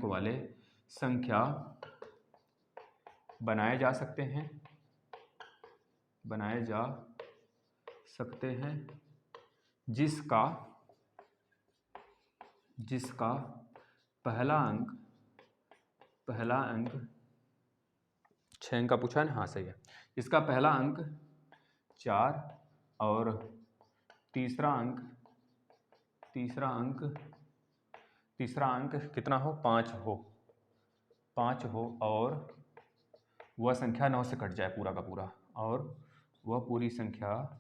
Speaker 1: वाले संख्या बनाए जा सकते हैं जिसका पहला अंक 6 अंक का पूछा है ना, हाँ सही है। इसका पहला अंक 4 और तीसरा अंक कितना हो, 5 हो और वह संख्या 9 से कट जाए पूरा का पूरा, और वह पूरी संख्या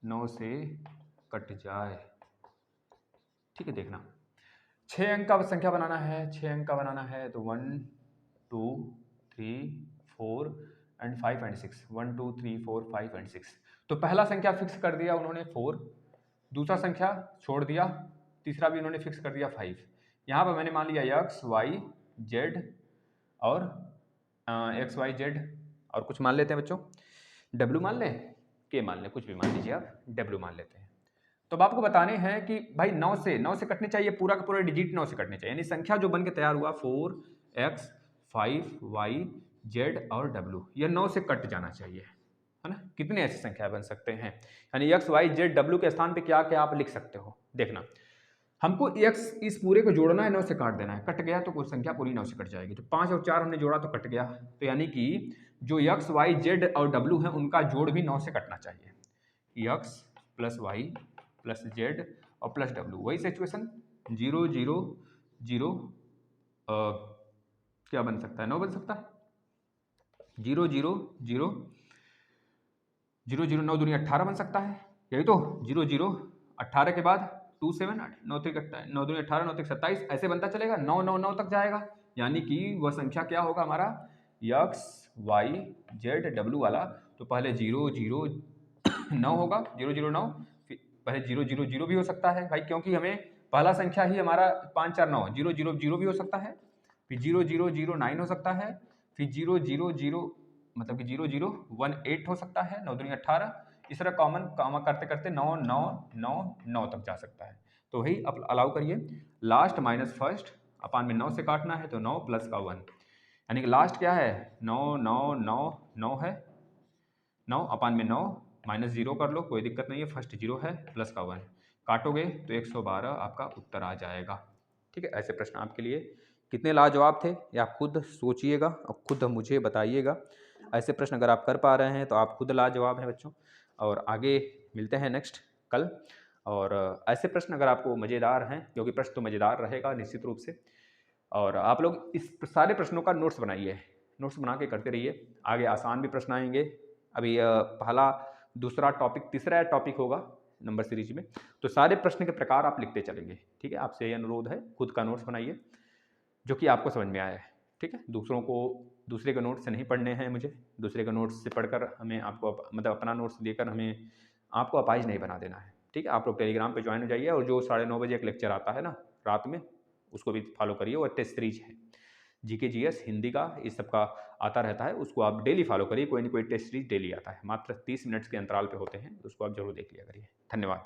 Speaker 1: 9 से कट जाए। ठीक है, देखना 6 अंक का संख्या बनाना है तो 1 2 3 4 एंड 5 एंड 6, 1 2 3 4 5 एंड 6। तो पहला संख्या फिक्स कर दिया उन्होंने 4, दूसरा संख्या छोड़ दिया, तीसरा भी उन्होंने फिक्स कर दिया 5। यहाँ पर मैंने मान लिया x y z और और कुछ मान लेते हैं बच्चों, w मान लें, k मान लें, कुछ भी मान लीजिए आप, w मान लेते हैं। तो अब आपको बताने हैं कि भाई 9 से कटने चाहिए, पूरा का पूरा डिजिट 9 से कटने चाहिए, यानी संख्या जो बन के तैयार हुआ 4x 5y z और w, यह 9 से कट जाना चाहिए, है ना। कितने ऐसी संख्या बन सकते हैं, यानी x y z w के स्थान पे क्या क्या आप लिख सकते हो। देखना हमको x इस पूरे को जोड़ना है, 9 से काट देना है, कट गया तो कोई संख्या पूरी 9 से कट जाएगी। तो 5 और 4 हमने जोड़ा तो कट गया, तो यानी कि जो x y z और w है उनका जोड़ भी 9 से कटना चाहिए, x plus y plus z और प्लस w, वही सिचुएशन 0 0 0 क्या बन सकता है, 9 बन सकता है, 0 0 0 0 0 9 दूनी 18 बन सकता है, यही तो 0 0 18 के बाद 2 7 9 3 9 दूनी 18 9 3 27, ऐसे बनता चलेगा 9 9 9 तक जाएगा, यानी कि वह संख्या क्या होगा हमारा x y z w वाला। तो पहले 0 0 9 होगा, 0 0 9, पहले 0 0 0 भी हो सकता है भाई, क्योंकि हमें पहला संख्या ही हमारा 5 4 9, 0 0 0 भी हो सकता है, फिर 0 0 0 9 हो सकता है, फिर 0 0 0 मतलब कि 0 0 1 8 हो सकता है, 9 दूनी 18, इस तरह कॉमन करते करते 9 9 9 9 तक जा सकता है। तो वही अलाउ करिए, लास्ट माइनस फर्स्ट अपान में 9 से काटना है तो 9 प्लस का 1, यानी कि लास्ट क्या है 9 9 9 9 है, 9 अपान में 9 माइनस 0 कर लो, कोई दिक्कत नहीं है, फर्स्ट 0 है प्लस का 1, काटोगे तो 112 आपका उत्तर आ जाएगा। ठीक है, ऐसे प्रश्न आपके लिए कितने लाजवाब थे ये आप खुद सोचिएगा और खुद मुझे बताइएगा। ऐसे प्रश्न अगर आप कर पा रहे हैं तो आप खुद लाजवाब हैं बच्चों, और आगे मिलते हैं नेक्स्ट कल। और ऐसे प्रश्न अगर आपको मज़ेदार हैं, क्योंकि प्रश्न तो मज़ेदार रहेगा निश्चित रूप से, और आप लोग इस सारे प्रश्नों का नोट्स बनाइए, नोट्स बना के करते रहिए, आगे आसान भी प्रश्न आएंगे। अभी पहला दूसरा टॉपिक तीसरा टॉपिक होगा नंबर सीरीज में, तो सारे प्रश्न के प्रकार आप लिखते चलेंगे। ठीक है, आपसे ये अनुरोध है, खुद का नोट्स बनाइए जो कि आपको समझ में आए। ठीक है, दूसरे के नोट्स से नहीं पढ़ने हैं मुझे, दूसरे के नोट्स से पढ़कर हमें आपको मतलब अपना नोट्स देकर हमें आपको अपाहिज नहीं बना देना है। ठीक है, आप लोग टेलीग्राम पे ज्वाइन हो जाइए, और जो 9:30 बजे एक लेक्चर आता है ना रात में, उसको भी फॉलो करिए, वो टेस्ट सीरीज है, जीके जीएस हिंदी का इस सब का आता रहता है, उसको आप डेली फॉलो करिए, कोई ना कोई टेस्ट सीरीज डेली आता है, मात्र 30 मिनट्स के अंतराल पे होते हैं, उसको आप जरूर देख लिया करिए। धन्यवाद।